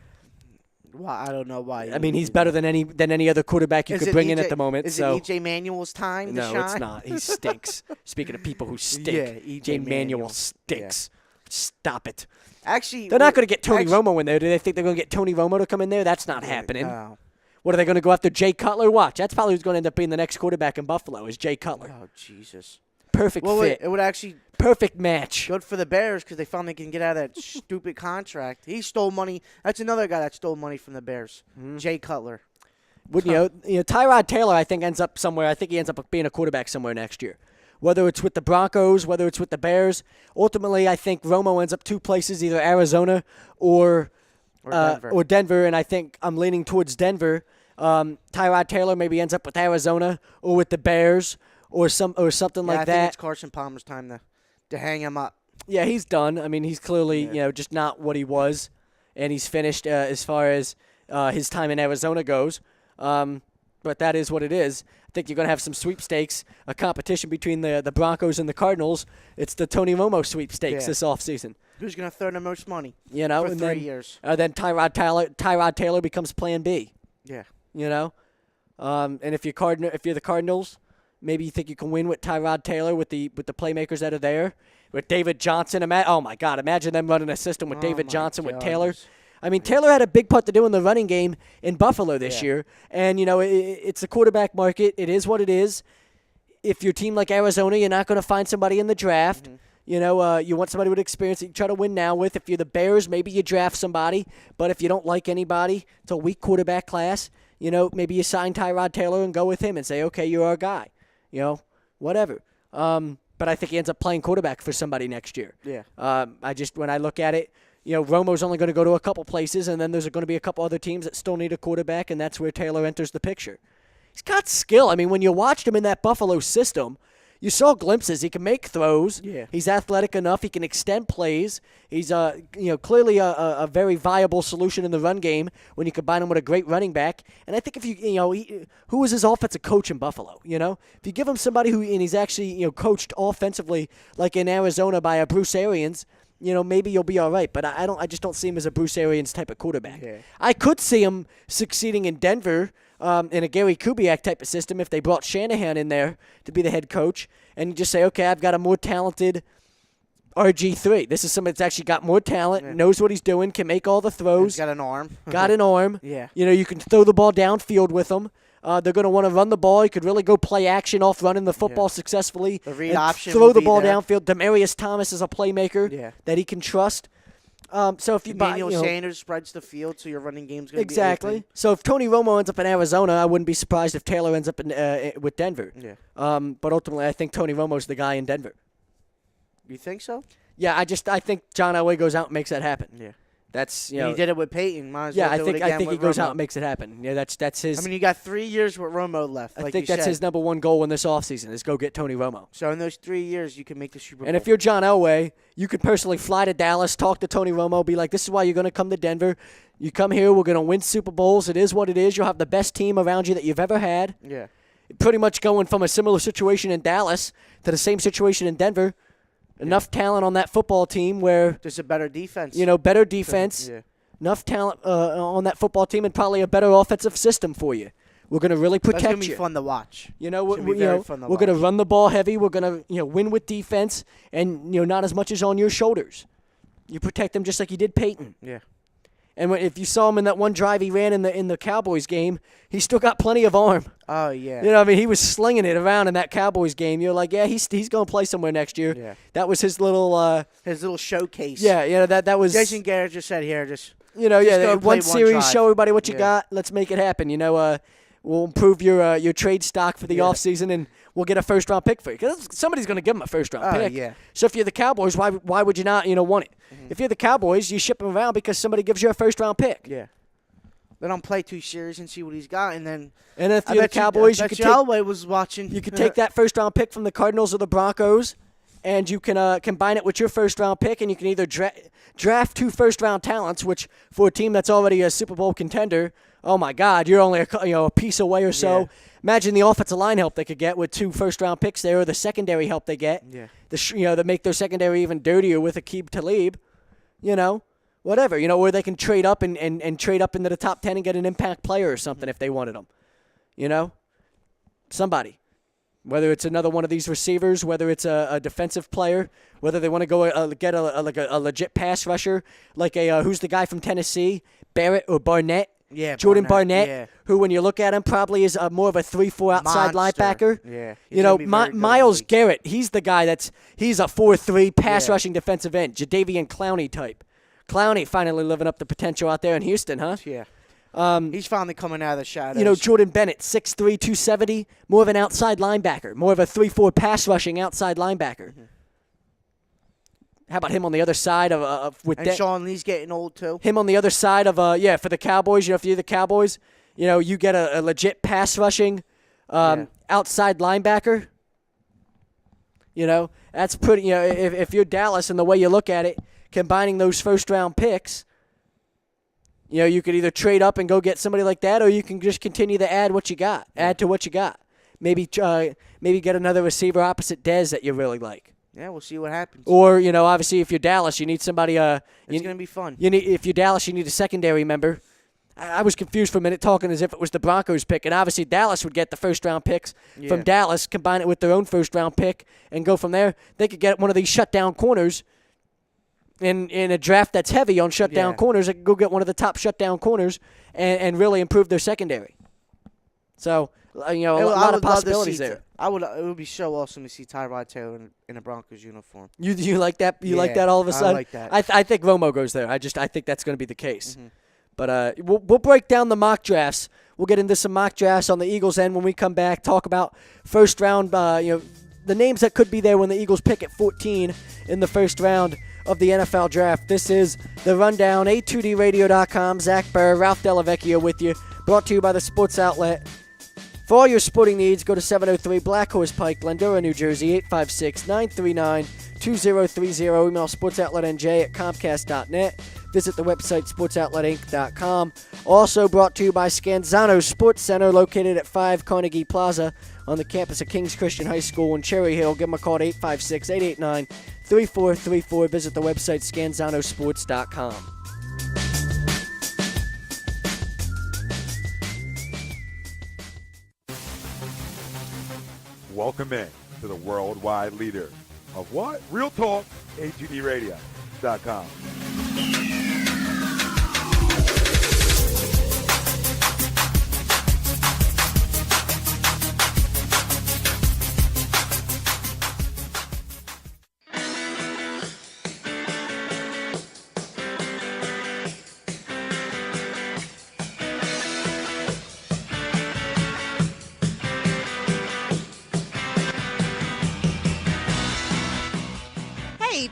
Well, I don't know why. I mean, he's better than any other quarterback you could bring in at the moment. Is so. it E.J. Manuel's time to shine? No, it's not. He stinks. Speaking of people who stink, Yeah, E.J. Manuel stinks. Yeah. Stop it. Actually, they're not going to get Tony Romo in there. Do they think they're going to get Tony Romo to come in there? That's not happening. No. What are they going to go after Jay Cutler? Watch. That's probably who's going to end up being the next quarterback in Buffalo is Jay Cutler. Oh, Jesus. Perfect fit. It would actually perfect match. Good for the Bears because they finally can get out of that stupid contract. He stole money. That's another guy that stole money from the Bears. Jay Cutler. Tyrod Taylor, I think ends up somewhere. I think he ends up being a quarterback somewhere next year. Whether it's with the Broncos, whether it's with the Bears. Ultimately, I think Romo ends up two places, either Arizona or Denver. And I think I'm leaning towards Denver. Tyrod Taylor maybe ends up with Arizona or with the Bears. Or something like that. I think it's Carson Palmer's time to hang him up. Yeah, he's done. I mean, he's clearly just not what he was, and he's finished as far as his time in Arizona goes. But that is what it is. I think you're going to have some sweepstakes, a competition between the Broncos and the Cardinals. It's the Tony Romo sweepstakes this offseason. Who's going to throw the most money? For and 3 years. Then Tyrod Taylor becomes Plan B. Yeah. And if you're the Cardinals. Maybe you think you can win with Tyrod Taylor with the playmakers that are there. With David Johnson. Oh, my God. Imagine them running a system with David Johnson with Taylor. I mean, Taylor had a big part to do in the running game in Buffalo this year. And, it's a quarterback market. It is what it is. If you're a team like Arizona, you're not going to find somebody in the draft. Mm-hmm. You want somebody with experience that you try to win now with. If you're the Bears, maybe you draft somebody. But if you don't like anybody, it's a weak quarterback class. Maybe you sign Tyrod Taylor and go with him and say, okay, you're our guy. Whatever. But I think he ends up playing quarterback for somebody next year. Yeah. When I look at it, Romo's only going to go to a couple places, and then there's going to be a couple other teams that still need a quarterback, and that's where Taylor enters the picture. He's got skill. I mean, when you watched him in that Buffalo system, you saw glimpses. He can make throws. Yeah. He's athletic enough. He can extend plays. He's clearly a very viable solution in the run game when you combine him with a great running back. And I think if who was his offensive coach in Buffalo? If you give him somebody and he's actually coached offensively like in Arizona by a Bruce Arians, maybe you'll be all right. But I just don't see him as a Bruce Arians type of quarterback. Yeah. I could see him succeeding in Denver. In a Gary Kubiak type of system, if they brought Shanahan in there to be the head coach, and you just say, okay, I've got a more talented RG3. This is somebody that's actually got more talent, knows what he's doing, can make all the throws. He's got an arm. Yeah. You can throw the ball downfield with him. They're going to want to run the ball. You could really go play action off running the football successfully. The read option throw the ball there. downfield. Demarius Thomas is a playmaker that he can trust. So if Emmanuel Sanders spreads the field, so your running game's going to be open. So if Tony Romo ends up in Arizona, I wouldn't be surprised if Taylor ends up with Denver. Yeah. But ultimately, I think Tony Romo's the guy in Denver. You think so? Yeah, I think John Elway goes out and makes that happen. Yeah. That's he did it with Peyton. Might as yeah, well do it again I think he with goes Romo. out and makes it happen. Yeah, that's his. I mean, you got 3 years with Romo left. I think that's his number one goal in this offseason is go get Tony Romo. So in those 3 years, you can make the Super Bowl. And if you're John Elway, you could personally fly to Dallas, talk to Tony Romo, be like, this is why you're going to come to Denver. You come here, we're going to win Super Bowls. It is what it is. You'll have the best team around you that you've ever had. Yeah. Pretty much going from a similar situation in Dallas to the same situation in Denver. Enough talent on that football team where there's a better defense. Better defense. Yeah. Enough talent on that football team and probably a better offensive system for you. We're going to really protect you. That's going to be fun to watch. We're going to run the ball heavy. We're going to win with defense and not as much as on your shoulders. You protect them just like you did Peyton. Yeah. And if you saw him in that one drive he ran in the Cowboys game, he still got plenty of arm. Oh yeah. I mean, he was slinging it around in that Cowboys game. You're like, yeah, he's going to play somewhere next year. Yeah. That was his little showcase. Yeah, that was Jason Garrett just said here, one series, drive. show everybody what you got. Let's make it happen. We'll improve your trade stock for the offseason, and we'll get a first-round pick for you. Because somebody's going to give him a first-round pick. Yeah. So if you're the Cowboys, why would you not want it? Mm-hmm. If you're the Cowboys, you ship him around because somebody gives you a first-round pick. Yeah. Let him play 2 series and see what he's got, and then. And if you're the Cowboys, you could take. Elway was watching. You could take that first-round pick from the Cardinals or the Broncos, and you can combine it with your first-round pick, and you can either draft 2 first-round talents, which for a team that's already a Super Bowl contender, oh my God, you're only a piece away or so. Yeah. Imagine the offensive line help they could get with 2 first-round picks there, or the secondary help they get. Yeah. That make their secondary even dirtier with Aqib Talib. whatever, or they can trade up and trade up into the top 10 and get an impact player or something if they wanted them. Somebody. Whether it's another one of these receivers, whether it's a defensive player, whether they want to go get a legit pass rusher, like who's the guy from Tennessee, Barrett or Barnett? Yeah, Jordan Barnett, yeah. who, when you look at him, probably is more of a 3-4 outside Monster. linebacker. Yeah. He's gonna be very good in the Myles league. Garrett, he's the guy he's a 4-3 pass rushing defensive end, Jadeveon Clowney type. Clowney finally living up to potential out there in Houston, huh? Yeah. He's finally coming out of the shadows. Jordan Bennett, 6'3", 270, more of an outside linebacker, more of a 3-4 pass rushing outside linebacker. Mm-hmm. How about him on the other side with And Sean Lee's getting old, too. him on the other side of for the Cowboys, if you're the Cowboys, you get a legit pass rushing outside linebacker. That's pretty, if you're Dallas and the way you look at it, combining those first round picks, you could either trade up and go get somebody like that, or you can just continue to add what you got. Add to what you got. Maybe get another receiver opposite Dez that you really like. Yeah, we'll see what happens. Or, obviously if you're Dallas, you need somebody it's going to be fun. if you're Dallas, you need a secondary member. I was confused for a minute talking as if it was the Broncos pick, and obviously Dallas would get the first-round picks from Dallas, combine it with their own first-round pick, and go from there. They could get one of these shutdown corners in a draft that's heavy on shutdown corners. They could go get one of the top shutdown corners and really improve their secondary. So, a lot of possibilities there. It would be so awesome to see Tyrod Taylor in a Broncos uniform. You like that? You like that all of a sudden? I like that. I think Romo goes there. I think that's going to be the case. Mm-hmm. But we'll break down the mock drafts. We'll get into some mock drafts on the Eagles' end when we come back. Talk about first round, the names that could be there when the Eagles pick at 14 in the first round of the NFL draft. This is The Rundown, A2DRadio.com. Zach Burr, Ralph Delavecchio with you. Brought to you by the Sports Outlet. For all your sporting needs, go to 703 Black Horse Pike, Glendora, New Jersey, 856-939-2030. Email sportsoutletnj@comcast.net. Visit the website sportsoutletinc.com. Also brought to you by Scanzano Sports Center, located at 5 Carnegie Plaza on the campus of King's Christian High School in Cherry Hill. Give them a call at 856-889-3434. Visit the website scanzanosports.com. Welcome in to the worldwide leader of what? Real talk, A2DRadio.com.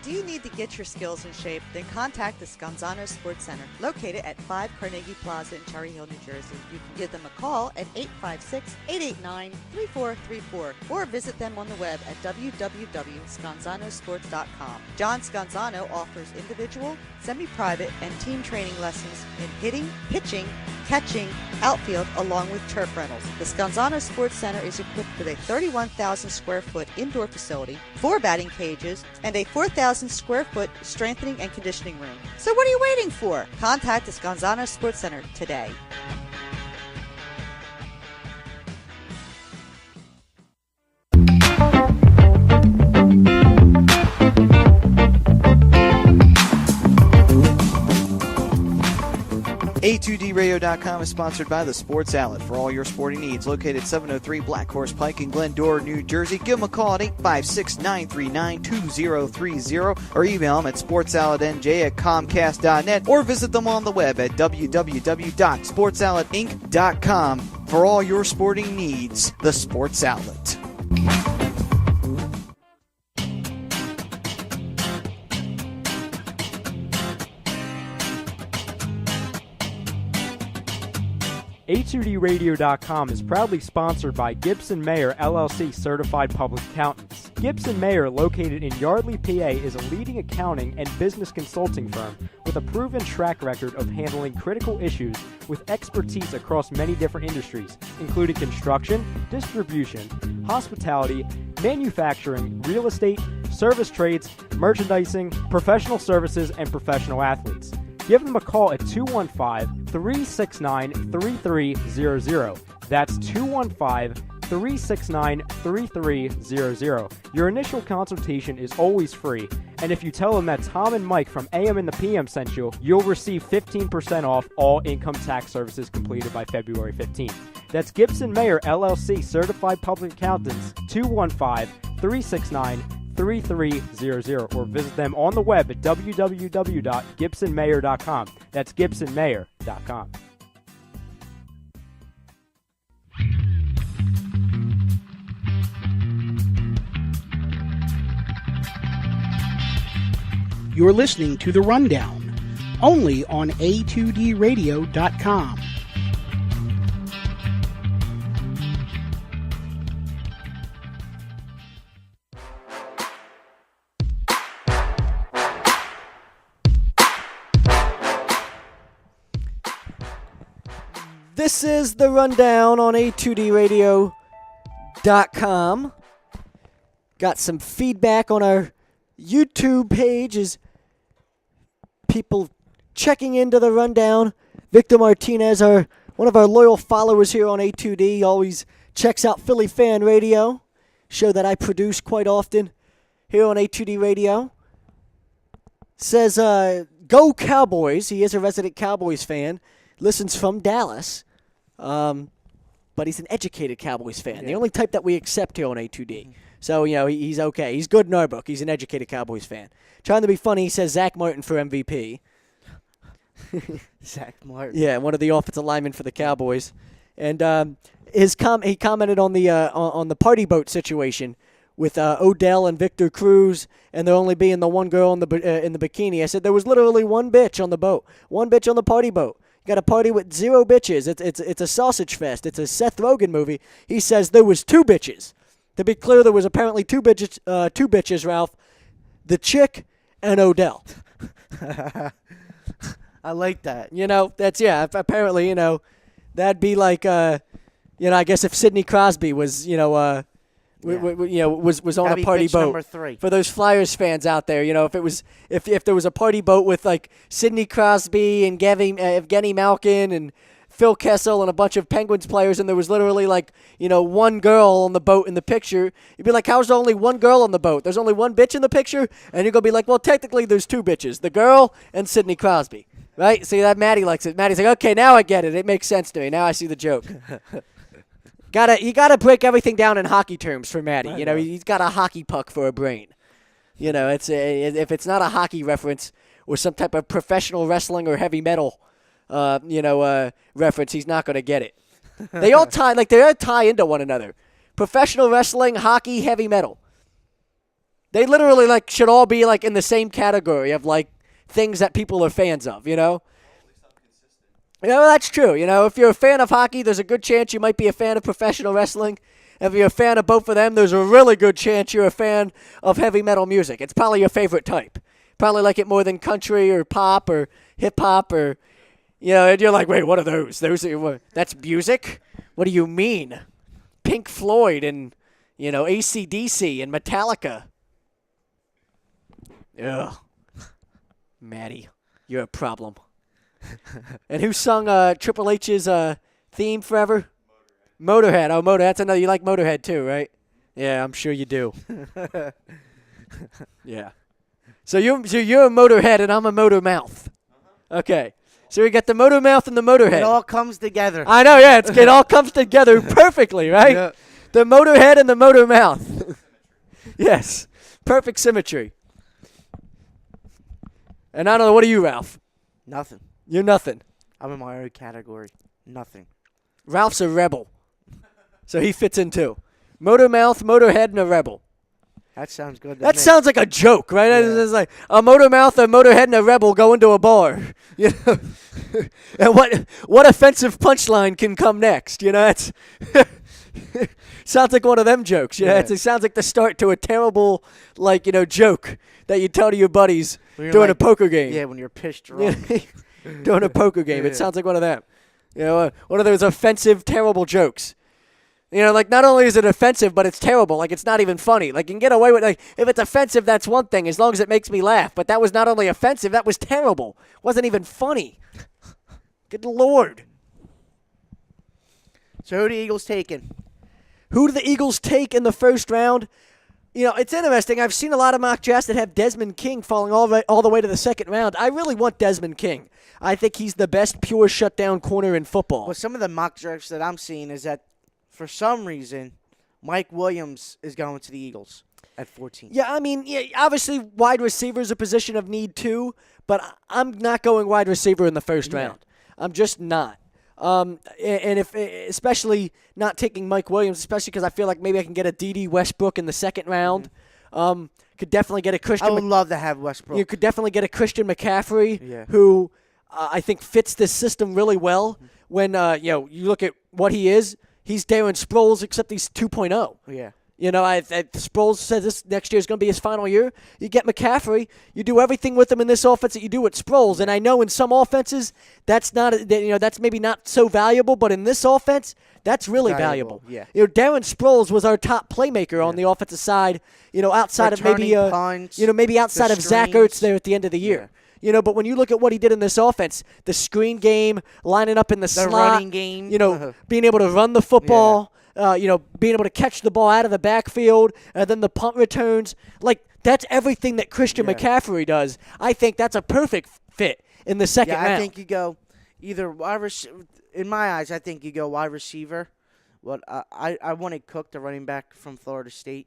Do you need to get your skills in shape? Then contact the Scanzano Sports Center, located at 5 Carnegie Plaza in Cherry Hill, New Jersey. You can give them a call at 856-889-3434 or visit them on the web at www.scanzanosports.com. John Scanzano offers individual, semi-private, and team training lessons in hitting, pitching, catching, outfield, along with turf rentals. The Scanzano Sports Center is equipped with a 31,000 square foot indoor facility, 4 batting cages, and a 4,000 square foot strengthening and conditioning room. So what are you waiting for? Contact the Scanzano Sports Center today. A2DRadio.com is sponsored by the Sports Outlet for all your sporting needs. Located 703 Black Horse Pike in Glendora, New Jersey. Give them a call at 856-939-2030 or email them at sportsoutletnj@comcast.net or visit them on the web at www.sportsoutletinc.com for all your sporting needs. The Sports Outlet. A2DRadio.com is proudly sponsored by Gibson Mayer LLC Certified Public Accountants. Gibson Mayer, located in Yardley, PA, is a leading accounting and business consulting firm with a proven track record of handling critical issues with expertise across many different industries, including construction, distribution, hospitality, manufacturing, real estate, service trades, merchandising, professional services, and professional athletes. give them a call at 215-369-3300. That's 215-369-3300. Your initial consultation is always free, and if you tell them that Tom and Mike from AM and the PM sent you, you'll receive 15% off all income tax services completed by February 15th. That's Gibson Mayer LLC Certified Public Accountants, 215-369-3300, or visit them on the web at www.gibsonmayer.com. That's gibsonmayer.com. You're listening to The Rundown, only on A2DRadio.com. This is The Rundown on A2DRadio.com. Got some feedback on our YouTube page as people checking into The Rundown. Victor Martinez, one of our loyal followers here on A2D, always checks out Philly Fan Radio, show that I produce quite often here on A2D Radio. Says, go Cowboys. He is a resident Cowboys fan. Listens from Dallas. But he's an educated Cowboys fan. Yeah. The only type that we accept here on A2D. So, he's okay. He's good in our book. He's an educated Cowboys fan. Trying to be funny, he says Zach Martin for MVP. Zach Martin. Yeah, one of the offensive linemen for the Cowboys. And he commented on the party boat situation with Odell and Victor Cruz, and there only being the one girl in the bikini. I said there was literally one bitch on the boat, one bitch on the party boat. You got a party with 0 bitches. It's a sausage fest. It's a Seth Rogen movie. He says there was 2 bitches. To be clear, there was apparently 2 bitches, Ralph, the chick and Odell. I like that. Apparently, that'd be like, I guess if Sidney Crosby was, was on a party boat. Number 3. For those Flyers fans out there, if there was a party boat with like Sidney Crosby and Evgeny Malkin and Phil Kessel and a bunch of Penguins players, and there was literally like, one girl on the boat in the picture, you'd be like, how's there only one girl on the boat? There's only one bitch in the picture? And you're going to be like, well, technically there's 2 bitches, the girl and Sidney Crosby. Right? See, that Maddie likes it. Maddie's like, okay, now I get it. It makes sense to me. Now I see the joke. You gotta break everything down in hockey terms for Maddie. He's got a hockey puck for a brain. If it's not a hockey reference or some type of professional wrestling or heavy metal reference, he's not going to get it. They all tie into one another. Professional wrestling, hockey, heavy metal. They literally should all be in the same category of things that people are fans of, that's true. If you're a fan of hockey, there's a good chance you might be a fan of professional wrestling. If you're a fan of both of them, there's a really good chance you're a fan of heavy metal music. It's probably your favorite type. Probably like it more than country or pop or hip-hop or... and you're like, wait, what are those? That's music? What do you mean? Pink Floyd and, AC/DC and Metallica. Ugh. Maddie, you're a problem. And who sung Triple H's theme forever? Motorhead. Oh, Motorhead. That's another. You like Motorhead too, right? Yeah, I'm sure you do. Yeah. So you're a Motorhead and I'm a Motor Mouth. Okay. So we got the Motor Mouth and the Motorhead. It all comes together. I know, yeah. It all comes together perfectly, right? Yeah. The Motorhead and the Motor Mouth. Yes. Perfect symmetry. And I don't know, what are you, Ralph? Nothing. You're nothing. I'm in my own category. Nothing. Ralph's a rebel. So he fits in too. Motor Mouth, Motorhead, and a rebel. That sounds good. That sounds like a joke, right? Yeah. It's like a Motor Mouth, a Motorhead, and a rebel go into a bar. And what offensive punchline can come next? It's sounds like one of them jokes. Yeah. It sounds like the start to a terrible, joke that you tell to your buddies during a poker game. Yeah, when you're pissed drunk. During a poker game. Yeah. It sounds like one of them. One of those offensive, terrible jokes. You know, like, not only is it offensive, but it's terrible. Like, it's not even funny. Like, you can get away with, like, if it's offensive, that's one thing, as long as it makes me laugh. But that was not only offensive, that was terrible. Wasn't even funny. Good Lord. So who are the Eagles taking? Who do the Eagles take in the first round? You know, it's interesting. I've seen a lot of mock drafts that have Desmond King falling all the way to the second round. I really want Desmond King. I think he's the best pure shutdown corner in football. Well, some of the mock drafts that I'm seeing is that for some reason, Mike Williams is going to the Eagles at 14. Yeah, I mean, obviously wide receiver is a position of need too, but I'm not going wide receiver in the first round. I'm just not. And if especially not taking Mike Williams, especially because I feel like maybe I can get a D.D. Westbrook in the second round. Could definitely get a Christian. I would love to have Westbrook. You could definitely get a Christian McCaffrey, who I think fits this system really well. When you look at what he is, he's Darren Sproles, except he's 2.0. Yeah. You know, Sproles says this next year is going to be his final year. You get McCaffrey, you do everything with him in this offense that you do with Sproles. And I know in some offenses that's that's maybe not so valuable, but in this offense, that's really valuable. Yeah. You know, Darren Sproles was our top playmaker on the offensive side. You know, outside of maybe punts, maybe outside of Zach Ertz there at the end of the year. You know, but when you look at what he did in this offense, the screen game, lining up in the slot, running game, being able to run the football. Being able to catch the ball out of the backfield, and then the punt returns. Like, that's everything that Christian McCaffrey does. I think that's a perfect fit in the second round. I think you go either wide receiver. In my eyes, I think you go wide receiver. What I wanted Cook, the running back from Florida State,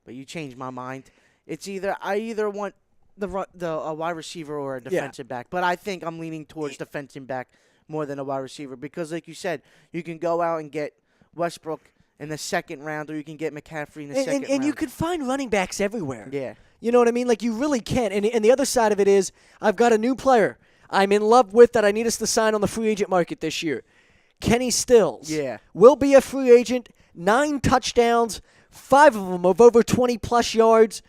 but you changed my mind. It's I want a wide receiver or a defensive back, but I think I'm leaning towards defensive back more than a wide receiver because, like you said, you can go out and get Westbrook in the second round, or you can get McCaffrey in the second round. And you can find running backs everywhere. Yeah. You know what I mean? Like, you really can. And the other side of it is, I've got a new player I'm in love with that I need us to sign on the free agent market this year. Kenny Stills. Yeah. Will be a free agent, 9 touchdowns, 5 of them of over 20-plus yards.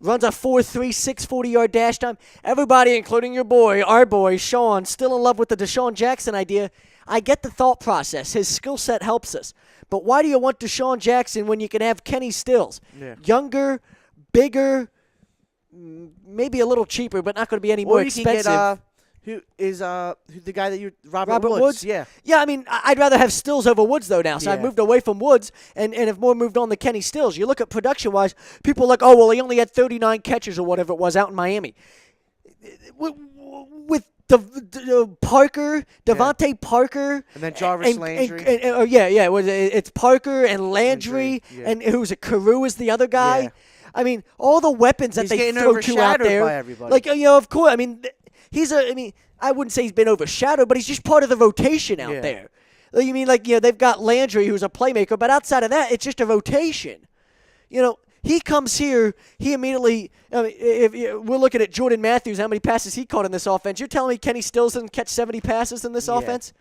Runs a 4.3, 640-yard dash time. Everybody, including our boy, Sean, still in love with the Deshaun Jackson idea. I get the thought process. His skill set helps us. But why do you want Deshaun Jackson when you can have Kenny Stills? Yeah. Younger, bigger, maybe a little cheaper, but not going to be any more expensive. Can get, the guy that you Robert Woods? Yeah. Yeah, I mean, I'd rather have Stills over Woods, though, now. So I've moved away from Woods and have more moved on to Kenny Stills. You look at production-wise, people are like, oh, well, he only had 39 catches or whatever it was out in Miami. With Parker, Devontae Parker, and then Jarvis Landry. It's Parker and Landry, and who's it? Carew is the other guy. Yeah. I mean, all the weapons that they throw to out there. By everybody. Like, of course. I mean, I wouldn't say he's been overshadowed, but he's just part of the rotation out there. You mean, they've got Landry, who's a playmaker, but outside of that, it's just a rotation. You know, he comes here, he immediately, if we're looking at Jordan Matthews, how many passes he caught in this offense. You're telling me Kenny Stills doesn't catch 70 passes in this offense?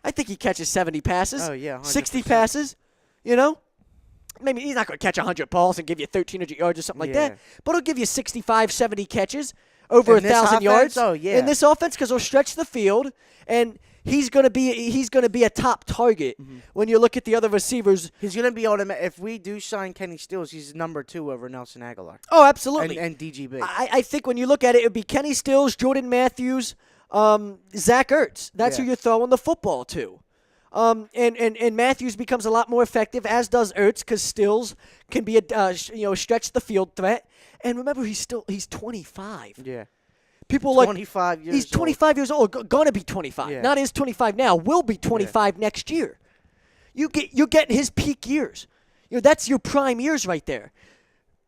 I think he catches 70 passes. Oh, yeah, 100%. 60 passes, you know? Maybe he's not going to catch 100 balls and give you 1,300 yards or something like that, but he'll give you 65, 70 catches, over 1,000 yards in this offense because he'll stretch the field, and he's going to be a top target when you look at the other receivers. He's going to be if we do sign Kenny Stills, he's number 2 over Nelson Aguilar. Oh, absolutely. And DGB. I think when you look at it, it would be Kenny Stills, Jordan Matthews, Zach Ertz. That's who you're throwing the football to. And Matthews becomes a lot more effective, as does Ertz, because Stills can be stretch the field threat. And remember, he's 25. Yeah. People 25 years he's 25 years old, going to be 25. Yeah. Not is 25 now, will be 25 next year. You're getting his peak years. That's your prime years right there.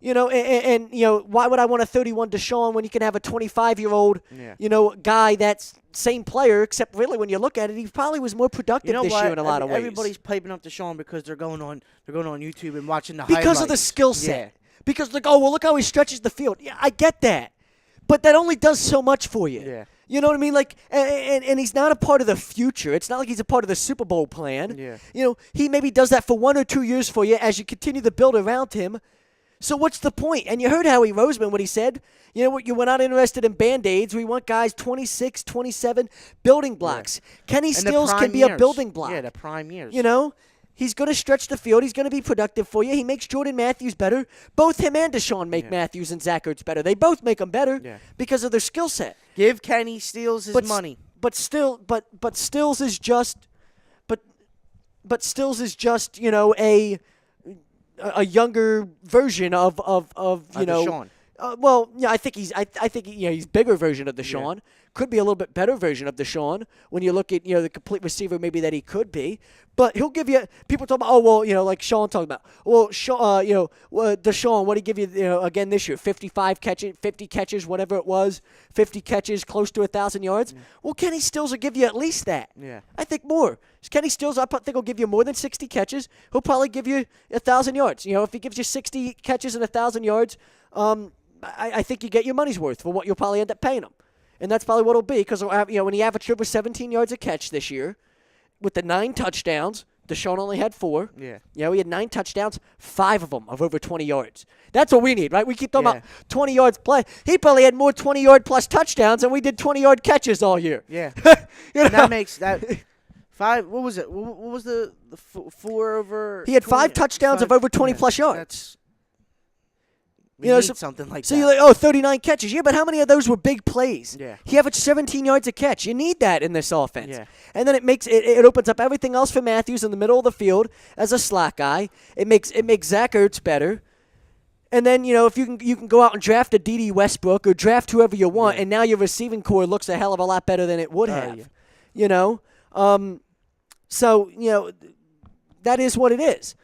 And why would I want a 31 Deshaun when you can have a 25-year-old, guy that's same player, except really when you look at it, he probably was more productive this year in a lot of ways. Everybody's piping up Deshaun because they're going on YouTube and watching the highlights. Because of the skill set. Yeah. Because look how he stretches the field. Yeah, I get that. But that only does so much for you. Yeah. You know what I mean? And he's not a part of the future. It's not like he's a part of the Super Bowl plan. Yeah. He maybe does that for 1 or 2 years for you as you continue to build around him. So what's the point? And you heard Howie Roseman, what he said. We're not interested in Band-Aids. We want guys 26, 27, building blocks. Yeah. Kenny Stills can be a building block. Yeah, the prime years. He's going to stretch the field. He's going to be productive for you. He makes Jordan Matthews better. Both him and Deshaun make Matthews and Zach Ertz better. They both make them better because of their skill set. Give Kenny Stills his money. But Stills is just a younger version of Deshaun. I think he's bigger version of Deshaun. Could be a little bit better version of Deshaun when you look at the complete receiver maybe that he could be. But he'll give you. People talk about like Sean talking about. Well, Deshaun, what did he give you again this year? 50 catches, whatever it was, 50 catches, close to 1,000 yards. Yeah. Well, Kenny Stills will give you at least that. Yeah, I think more. Kenny Stills, I think, will give you more than 60 catches. He'll probably give you 1,000 yards. If he gives you 60 catches and 1,000 yards, I think you get your money's worth for what you'll probably end up paying him. And that's probably what it'll be because when he averaged over 17 yards a catch this year with the 9 touchdowns, Deshaun only had 4. Yeah. He had 9 touchdowns, 5 of them of over 20 yards. That's what we need, right? We keep talking about 20 yards play. He probably had more 20-yard plus touchdowns than we did 20-yard catches all year. Yeah. And that makes that 5. What was it? What was the 4 over? He had 5 touchdowns of over 20 plus yards. Something like that. So you're like, 39 catches. Yeah, but how many of those were big plays? Yeah. He averaged 17 yards a catch. You need that in this offense. Yeah. And then it opens up everything else for Matthews in the middle of the field as a slot guy. It makes Zach Ertz better. And then, if you can go out and draft a D.D. Westbrook or draft whoever you want, and now your receiving core looks a hell of a lot better than it would have. So, that is what it is.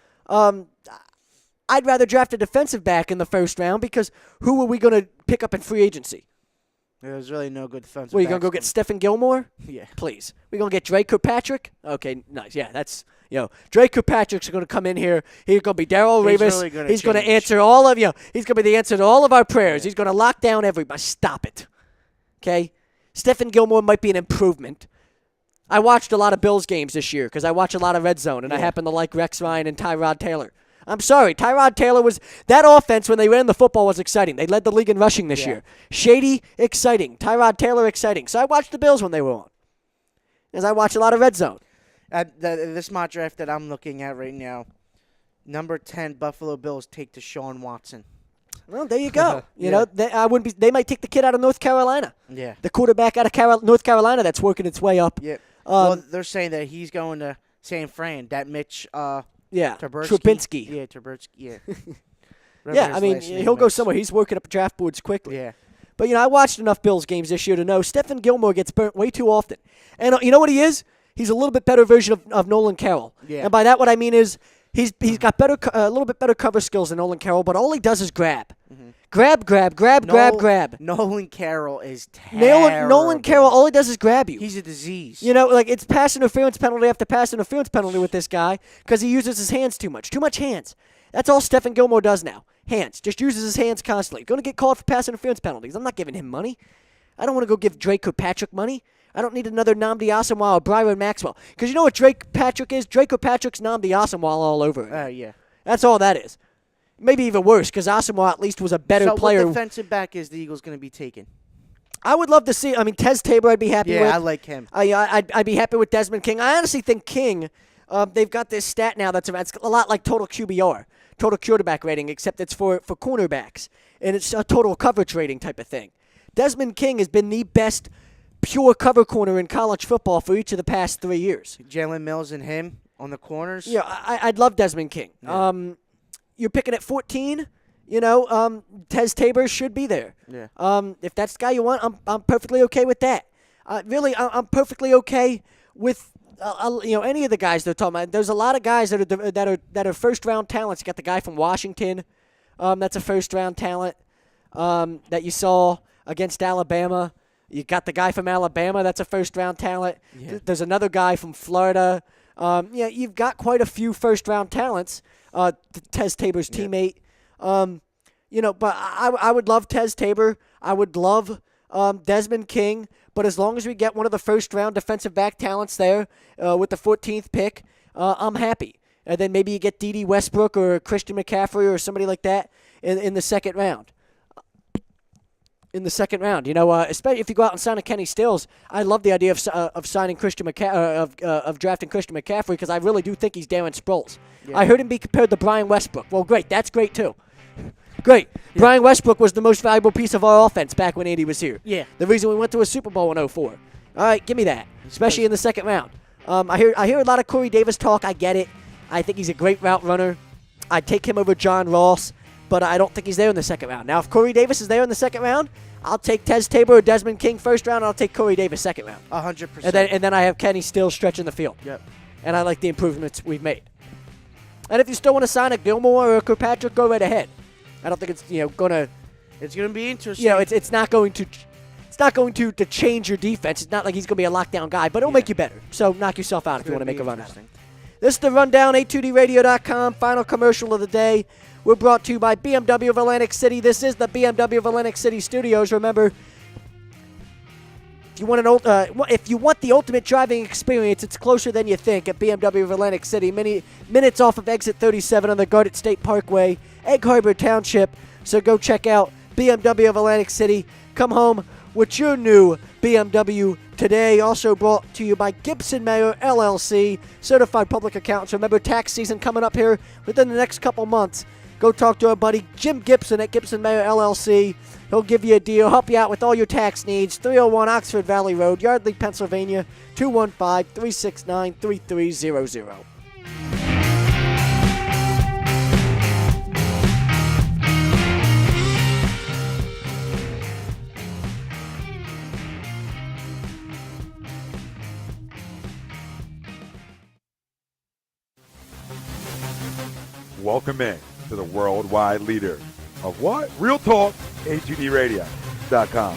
I'd rather draft a defensive back in the first round because who are we going to pick up in free agency? There's really no good defensive backs. Well, you going to go get Stephen Gilmore? Yeah. Please. We're going to get Drake Kirkpatrick? Okay, nice. Yeah, that's, Drake Kirkpatrick's going to come in here. He's going to be Darrell Revis. Really he's going to answer all of, he's going to be the answer to all of our prayers. Yeah. He's going to lock down everybody. Stop it. Okay? Stephen Gilmore might be an improvement. I watched a lot of Bills games this year because I watch a lot of Red Zone, and I happen to like Rex Ryan and Tyrod Taylor. I'm sorry. Tyrod Taylor that offense when they ran the football was exciting. They led the league in rushing this year. Shady, exciting. Tyrod Taylor, exciting. So I watched the Bills when they were on. As I watch a lot of Red Zone. This mock draft that I'm looking at right now, number 10 Buffalo Bills take Deshaun Watson. Well, there you go. They might take the kid out of North Carolina. Yeah. The quarterback out of North Carolina that's working its way up. Yeah. Well, they're saying that he's going to San Fran. That Mitch Trubisky. Yeah, Trubisky. Yeah. Yeah, I mean, he'll go somewhere. He's working up draft boards quickly. Yeah. But, I watched enough Bills games this year to know Stephen Gilmore gets burnt way too often. And you know what he is? He's a little bit better version of Nolan Carroll. Yeah. And by that, what I mean is he's got a little bit better cover skills than Nolan Carroll, but all he does is grab. Mm-hmm. Grab. Nolan Carroll is terrible. Nolan Carroll, all he does is grab you. He's a disease. It's pass interference penalty after pass interference penalty with this guy because he uses his hands too much. Too much hands. That's all Stephen Gilmore does now. Hands. Just uses his hands constantly. Going to get called for pass interference penalties. I'm not giving him money. I don't want to go give Drake Kirkpatrick money. I don't need another Nnamdi Asomugha or Byron Maxwell. Because you know what Drake Patrick is? Drake Kirkpatrick's Nnamdi Asomugha all over it. Yeah. That's all that is. Maybe even worse, because Asomugha at least was a better player. So what defensive back is the Eagles going to be taking? I would love to see. I mean, Tez Tabor I'd be happy with. Yeah, I like him. I'd be happy with Desmond King. I honestly think King, they've got this stat now that's a lot like total QBR, total quarterback rating, except it's for cornerbacks. And it's a total coverage rating type of thing. Desmond King has been the best pure cover corner in college football for each of the past 3 years. Jalen Mills and him on the corners? Yeah, I'd love Desmond King. Yeah. You're picking at 14. Tez Tabor should be there. Yeah. If that's the guy you want, I'm perfectly okay with that. I'm perfectly okay with any of the guys they're talking about. There's a lot of guys that are first round talents. You got the guy from Washington, that's a first round talent that you saw against Alabama. You got the guy from Alabama that's a first round talent. Yeah. There's another guy from Florida. You've got quite a few first round talents. Tez Tabor's teammate. But I would love Tez Tabor. I would love Desmond King. But as long as we get one of the first-round defensive back talents there with the 14th pick, I'm happy. And then maybe you get D.D. Westbrook or Christian McCaffrey or somebody like that in the second round. in the second round. Especially if you go out and sign a Kenny Stills, I love the idea of signing Christian of drafting Christian McCaffrey because I really do think he's Darren Sproles. Yeah. I heard him be compared to Brian Westbrook. Well, great. That's great, too. Great. Yeah. Brian Westbrook was the most valuable piece of our offense back when Andy was here. Yeah. The reason we went to a Super Bowl in 2004. All right, give me that, especially in the second round. I hear a lot of Corey Davis talk. I get it. I think he's a great route runner. I'd take him over John Ross, but I don't think he's there in the second round. Now, if Corey Davis is there in the second round, I'll take Tez Tabor or Desmond King first round, and I'll take Corey Davis second round. 100%. And then I have Kenny Stills stretching the field. Yep. And I like the improvements we've made. And if you still want to sign a Gilmore or a Kirkpatrick, go right ahead. I don't think it's gonna. It's gonna be interesting. It's not going to. It's not going to change your defense. It's not like he's going to be a lockdown guy, but it'll make you better. So knock yourself out if you want to make a run out. This is the Rundown, A2DRadio.com. Final commercial of the day. We're brought to you by BMW of Atlantic City. This is the BMW of Atlantic City Studios. Remember, if you want the ultimate driving experience, it's closer than you think at BMW of Atlantic City. Minutes off of exit 37 on the Garnet State Parkway, Egg Harbor Township. So go check out BMW of Atlantic City. Come home with your new BMW today. Also brought to you by Gibson Mayer LLC, certified public accountants. Remember, tax season coming up here within the next couple months. Go talk to our buddy Jim Gibson at Gibson Mayer LLC. He'll give you a deal, help you out with all your tax needs. 301 Oxford Valley Road, Yardley, Pennsylvania, 215-369-3300. Welcome in to the worldwide leader of what? Real Talk, A2DRadio.com.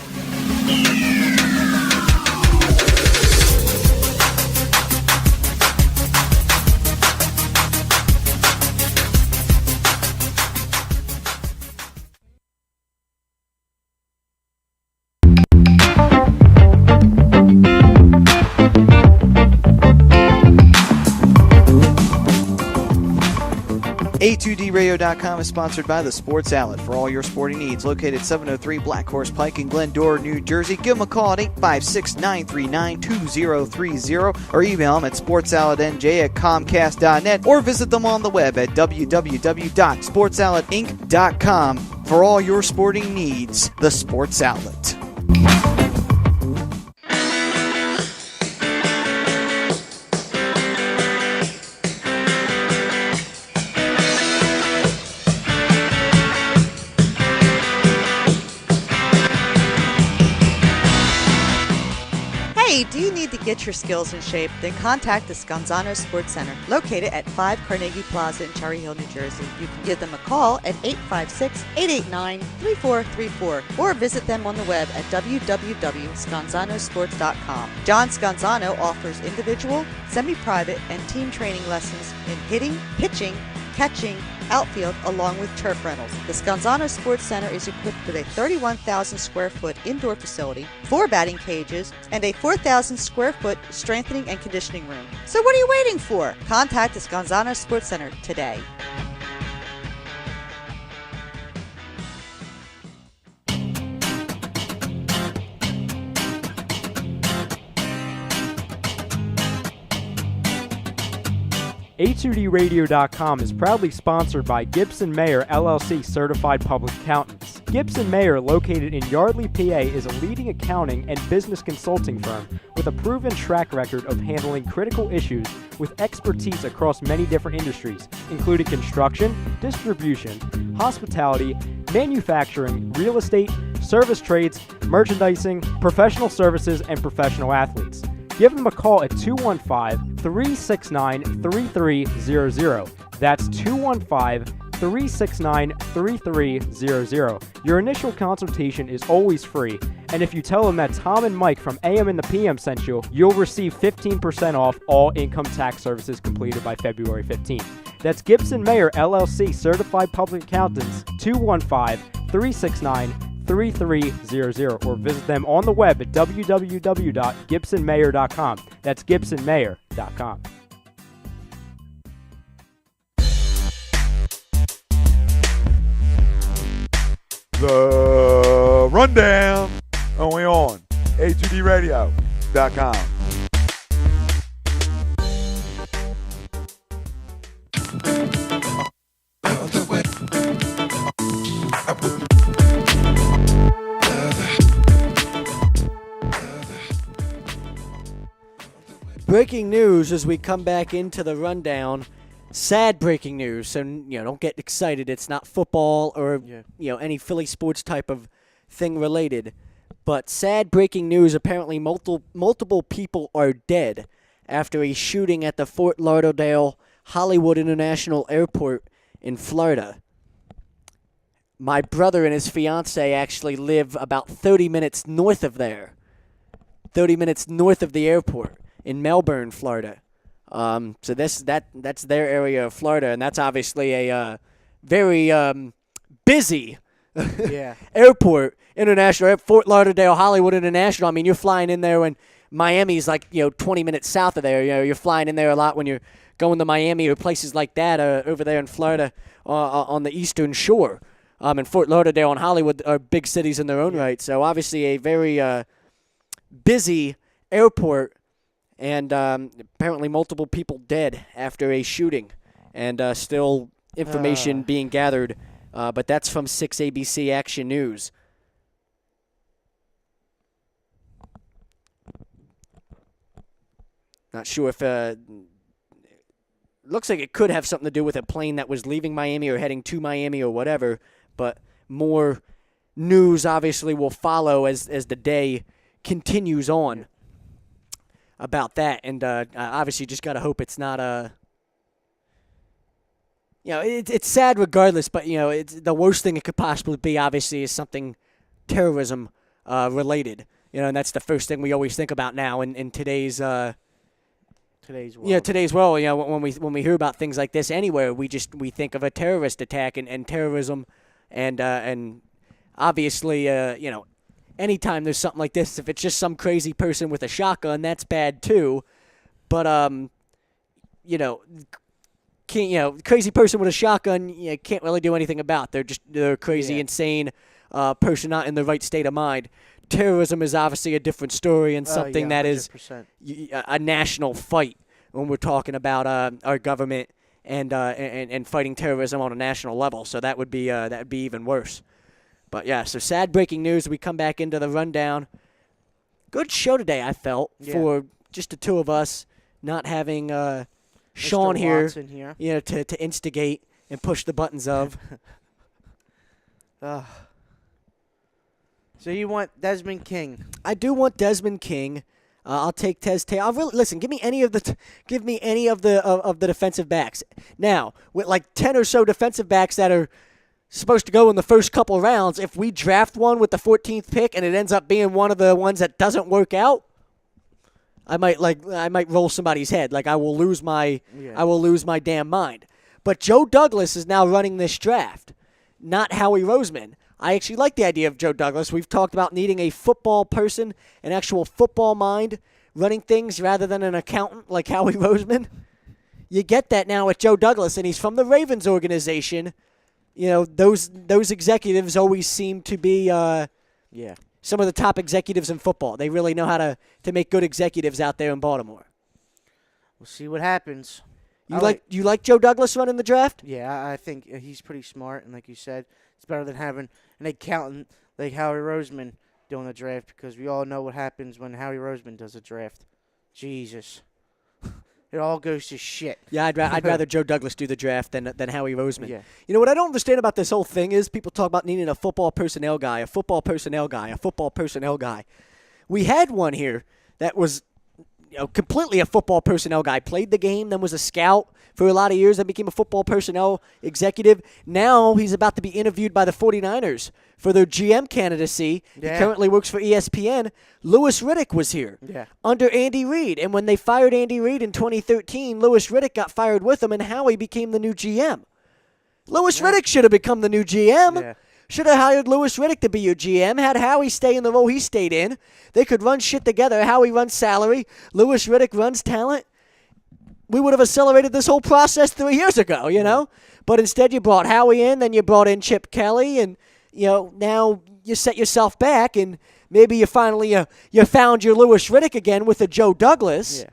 A2DRadio.com is sponsored by the Sports Outlet for all your sporting needs. Located 703 Black Horse Pike in Glendora, New Jersey. Give them a call at 856-939-2030 or email them at sportsoutletnj@comcast.net or visit them on the web at www.sportsoutletinc.com for all your sporting needs. The Sports Outlet. Do you need to get your skills in shape? Then contact the Scanzano Sports Center, located at 5 Carnegie Plaza in Cherry Hill, New Jersey. You can give them a call at 856-889-3434 or visit them on the web at www.scanzanosports.com. John Scanzano offers individual, semi-private, and team training lessons in hitting, pitching, catching, outfield, along with turf rentals. The Scanzano Sports Center is equipped with a 31,000 square foot indoor facility, 4 batting cages, and a 4,000 square foot strengthening and conditioning room. So what are you waiting for? Contact the Scanzano Sports Center today. A2DRadio.com is proudly sponsored by Gibson Mayer LLC Certified Public Accountants. Gibson Mayer, located in Yardley, PA, is a leading accounting and business consulting firm with a proven track record of handling critical issues with expertise across many different industries, including construction, distribution, hospitality, manufacturing, real estate, service trades, merchandising, professional services, and professional athletes. Give them a call at 215-369-3300. That's 215-369-3300. Your initial consultation is always free, and if you tell them that Tom and Mike from AM and the PM sent you, you'll receive 15% off all income tax services completed by February 15th. That's Gibson Mayer LLC Certified Public Accountants, 215-369-3300, or visit them on the web at www.gibsonmayer.com. That's gibsonmayer.com. The Rundown. Only on A2DRadio.com. Breaking news as we come back into the rundown. Sad breaking news, so don't get excited. It's not football or any Philly sports type of thing related. But sad breaking news, apparently multiple people are dead after a shooting at the Fort Lauderdale Hollywood International Airport in Florida. My brother and his fiance actually live about 30 minutes north of there. 30 minutes north of the airport in Melbourne, Florida. So that's their area of Florida, and that's obviously a very busy airport, international, Fort Lauderdale, Hollywood International. I mean, you're flying in there when Miami's like 20 minutes south of there. You're flying in there a lot when you're going to Miami or places like that over there in Florida on the eastern shore. And Fort Lauderdale and Hollywood are big cities in their own right. So obviously a very busy airport. And apparently multiple people dead after a shooting, and still information being gathered. But that's from 6 ABC Action News. Not sure if looks like it could have something to do with a plane that was leaving Miami or heading to Miami or whatever. But more news obviously will follow as the day continues on about that, and obviously just got to hope it's not it's sad regardless, but it's the worst thing it could possibly be obviously is something terrorism related, and that's the first thing we always think about now in today's world. Today's world, when we hear about things like this anywhere, we think of a terrorist attack and terrorism, and obviously anytime there's something like this, if it's just some crazy person with a shotgun, that's bad too. But crazy person with a shotgun, you can't really do anything about. They're crazy, insane person not in the right state of mind. Terrorism is obviously a different story and something that is a national fight when we're talking about our government and fighting terrorism on a national level. So that would be even worse. But, so sad breaking news. We come back into the rundown. Good show today, I felt, for just the two of us, not having Sean here, to instigate and push the buttons of. So you want Desmond King? I do want Desmond King. I'll take Tez Taylor. Listen. Give me any of the defensive backs. Now, with like 10 or so defensive backs that are supposed to go in the first couple rounds, if we draft one with the 14th pick and it ends up being one of the ones that doesn't work out, I might roll somebody's head. Like I will lose my damn mind. But Joe Douglas is now running this draft, not Howie Roseman. I actually like the idea of Joe Douglas. We've talked about needing a football person, an actual football mind running things rather than an accountant like Howie Roseman. You get that now with Joe Douglas, and he's from the Ravens organization. Those executives always seem to be some of the top executives in football. They really know how to make good executives out there in Baltimore. We'll see what happens. You like Joe Douglas running the draft? Yeah, I think he's pretty smart, and like you said, it's better than having an accountant like Howie Roseman doing the draft, because we all know what happens when Howie Roseman does a draft. Jesus. It all goes to shit. Yeah, I'd rather Joe Douglas do the draft than Howie Roseman. Yeah. What I don't understand about this whole thing is people talk about needing a football personnel guy, a football personnel guy, a football personnel guy. We had one here that was completely a football personnel guy, played the game, then was a scout for a lot of years, then became a football personnel executive. Now he's about to be interviewed by the 49ers for their GM candidacy. Yeah. He currently works for ESPN. Louis Riddick was here under Andy Reid. And when they fired Andy Reid in 2013, Louis Riddick got fired with him, and Howie became the new GM. Louis Riddick should have become the new GM. Yeah. Should have hired Louis Riddick to be your GM, had Howie stay in the role he stayed in. They could run shit together. Howie runs salary. Louis Riddick runs talent. We would have accelerated this whole process 3 years ago, But instead you brought Howie in, then you brought in Chip Kelly, and, now you set yourself back, and maybe you finally you found your Louis Riddick again with a Joe Douglas. Yeah.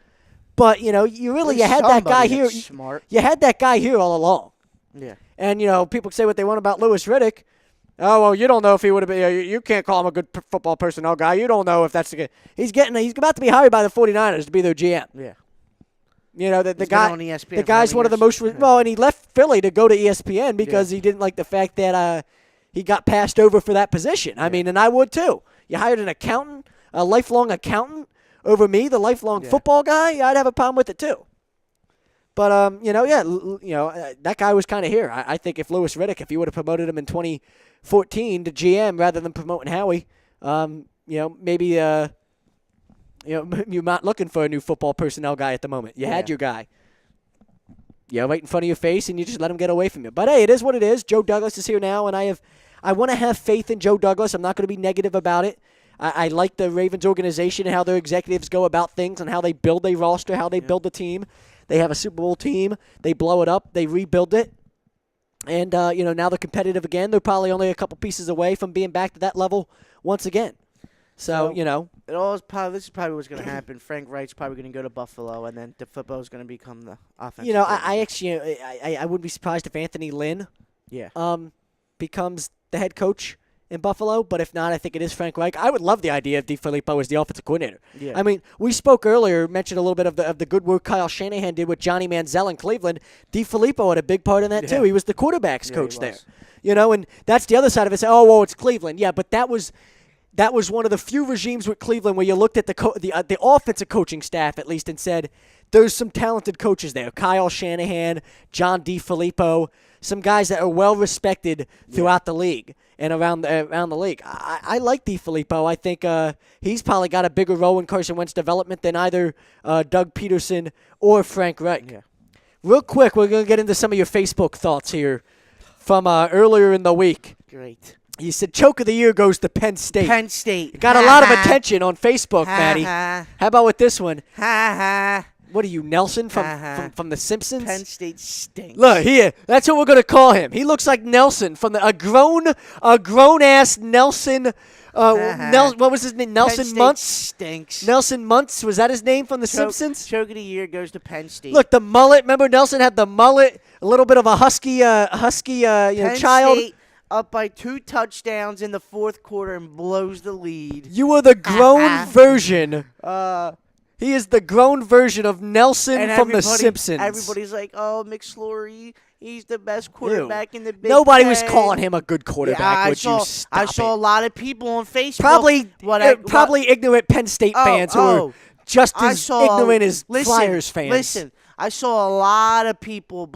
But you had that guy here. Smart. You had that guy here all along. Yeah. And people say what they want about Louis Riddick. Oh well, you don't know if he would have been. You can't call him a good football personnel guy. You don't know if that's the good. He's about to be hired by the 49ers to be their GM. Yeah. The He's guy. been on ESPN The guy's for one of the years. most and he left Philly to go to ESPN because he didn't like the fact that he got passed over for that position. I mean, and I would too. You hired an accountant, a lifelong accountant, over me, the lifelong football guy. I'd have a problem with it too. But that guy was kind of here. I think if Louis Riddick, if you would have promoted him in 2014 to GM rather than promoting Howie, maybe you're not looking for a new football personnel guy at the moment. You had your guy. Right in front of your face, and you just let him get away from you. But hey, it is what it is. Joe Douglas is here now, and I want to have faith in Joe Douglas. I'm not going to be negative about it. I like the Ravens organization and how their executives go about things and how they build a roster, how they build a team. They have a Super Bowl team. They blow it up. They rebuild it. And, now they're competitive again. They're probably only a couple pieces away from being back to that level once again. So it all is probably this is probably what's going to happen. Frank Reich's probably going to go to Buffalo, and then DeFilippo is going to become the offensive. I wouldn't be surprised if Anthony Lynn, becomes the head coach in Buffalo. But if not, I think it is Frank Reich. I would love the idea of DeFilippo as the offensive coordinator. Yeah. I mean, we spoke earlier, mentioned a little bit of the good work Kyle Shanahan did with Johnny Manziel in Cleveland. DeFilippo had a big part in that too. He was the quarterbacks coach there. And that's the other side of it. Say, it's Cleveland. Yeah, but that was one of the few regimes with Cleveland where you looked at the offensive coaching staff, at least, and said, there's some talented coaches there. Kyle Shanahan, John DeFilippo, some guys that are well-respected throughout the league and around the league. I like DeFilippo. I think he's probably got a bigger role in Carson Wentz's development than either Doug Peterson or Frank Reich. Yeah. Real quick, we're going to get into some of your Facebook thoughts here from earlier in the week. Great. You said choke of the year goes to Penn State. Penn State. Got a lot of attention on Facebook, Maddie. How about with this one? What are you, Nelson from The Simpsons? Penn State stinks. Look here, that's what we're gonna call him. He looks like Nelson from a grown ass Nelson. What was his name? Nelson Muntz. Stinks. Nelson Muntz, was that his name from The Simpsons? Choke of the year goes to Penn State. Look, the mullet. Remember, Nelson had the mullet. A little bit of a husky Penn child. State up by 2 touchdowns in the fourth quarter and blows the lead. You were the grown version. He is the grown version of Nelson from The Simpsons. Everybody's like, McSlaury, he's the best quarterback in the Big Nobody Ten. was calling him a good quarterback. I saw a lot of people on Facebook. Probably ignorant Penn State fans who are just as ignorant as Flyers fans. Listen, I saw a lot of people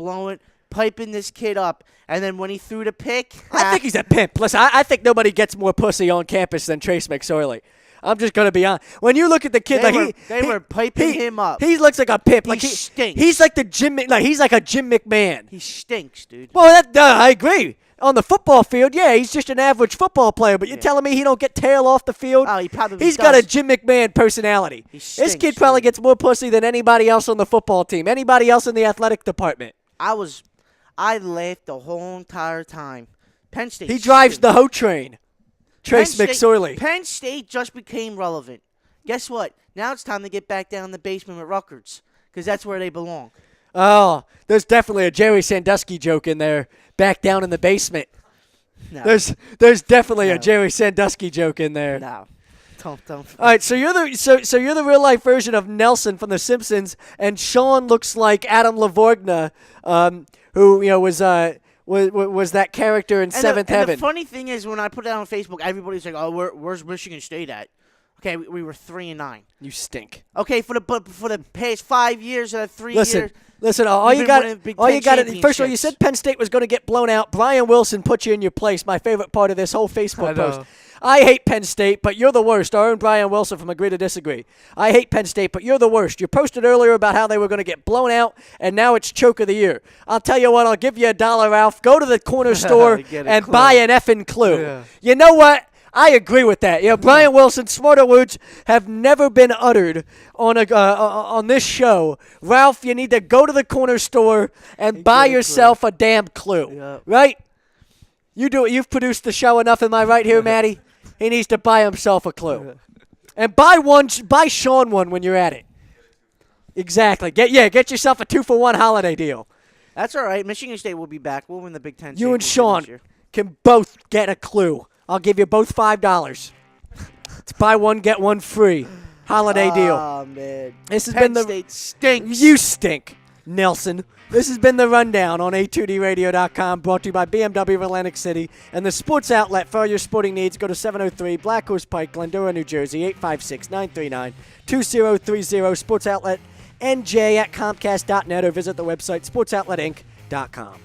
piping this kid up, and then when he threw the pick, I think he's a pimp. Listen, I think nobody gets more pussy on campus than Trace McSorley. I'm just gonna be honest. When you look at the kid, they were piping him up. He looks like a pimp. He stinks. He's like he's like a Jim McMahon. He stinks, dude. Well, I agree. On the football field, he's just an average football player. But you're telling me he don't get tail off the field? Oh, He's got a Jim McMahon personality. Stinks, this kid probably gets more pussy than anybody else on the football team. Anybody else in the athletic department. I laughed the whole entire time. Penn State. He drives the hoe train. Trace McSorley. Penn State just became relevant. Guess what? Now it's time to get back down in the basement with Rutgers, because that's where they belong. Oh, there's definitely a Jerry Sandusky joke in there. Back down in the basement. No. There's definitely a Jerry Sandusky joke in there. No. Don't. All right, so you're the real life version of Nelson from The Simpsons, and Sean looks like Adam LaVorgna, who was that character in Seventh Heaven. The funny thing is, when I put it on Facebook, everybody's like, where's Michigan State at? Okay, we were 3-9. You stink. Okay, for the past 5 years or 3 years. Listen, all you got it. First of all, you said Penn State was going to get blown out. Brian Wilson put you in your place. My favorite part of this whole Facebook post. I hate Penn State, but you're the worst. Our own Brian Wilson from Agree to Disagree. I hate Penn State, but you're the worst. You posted earlier about how they were going to get blown out, and now it's choke of the year. I'll tell you what, I'll give you $1, Ralph. Go to the corner store and buy an effing Clue. Yeah. You know what? I agree with that. Brian Wilson, smarter words have never been uttered on this show. Ralph, you need to go to the corner store and buy yourself a damn Clue. Yep. Right? You do it. You've produced the show enough. Am I right here, Maddie? He needs to buy himself a clue. And buy Sean one when you're at it. Exactly. Get yourself a 2-for-1 holiday deal. That's all right. Michigan State will be back. We'll win the Big Ten. You and championship this Sean year. can both get a clue. I'll give you both $5. It's buy one, get one free. Holiday deal. Oh, man. This has Penn been the State stinks. You stink, Nelson. This has been the Rundown on A2DRadio.com, brought to you by BMW of Atlantic City and the sports outlet for all your sporting needs. Go to 703 Black Horse Pike, Glendora, New Jersey, 856-939-2030. Sports outlet NJ at Comcast.net or visit the website sportsoutletinc.com.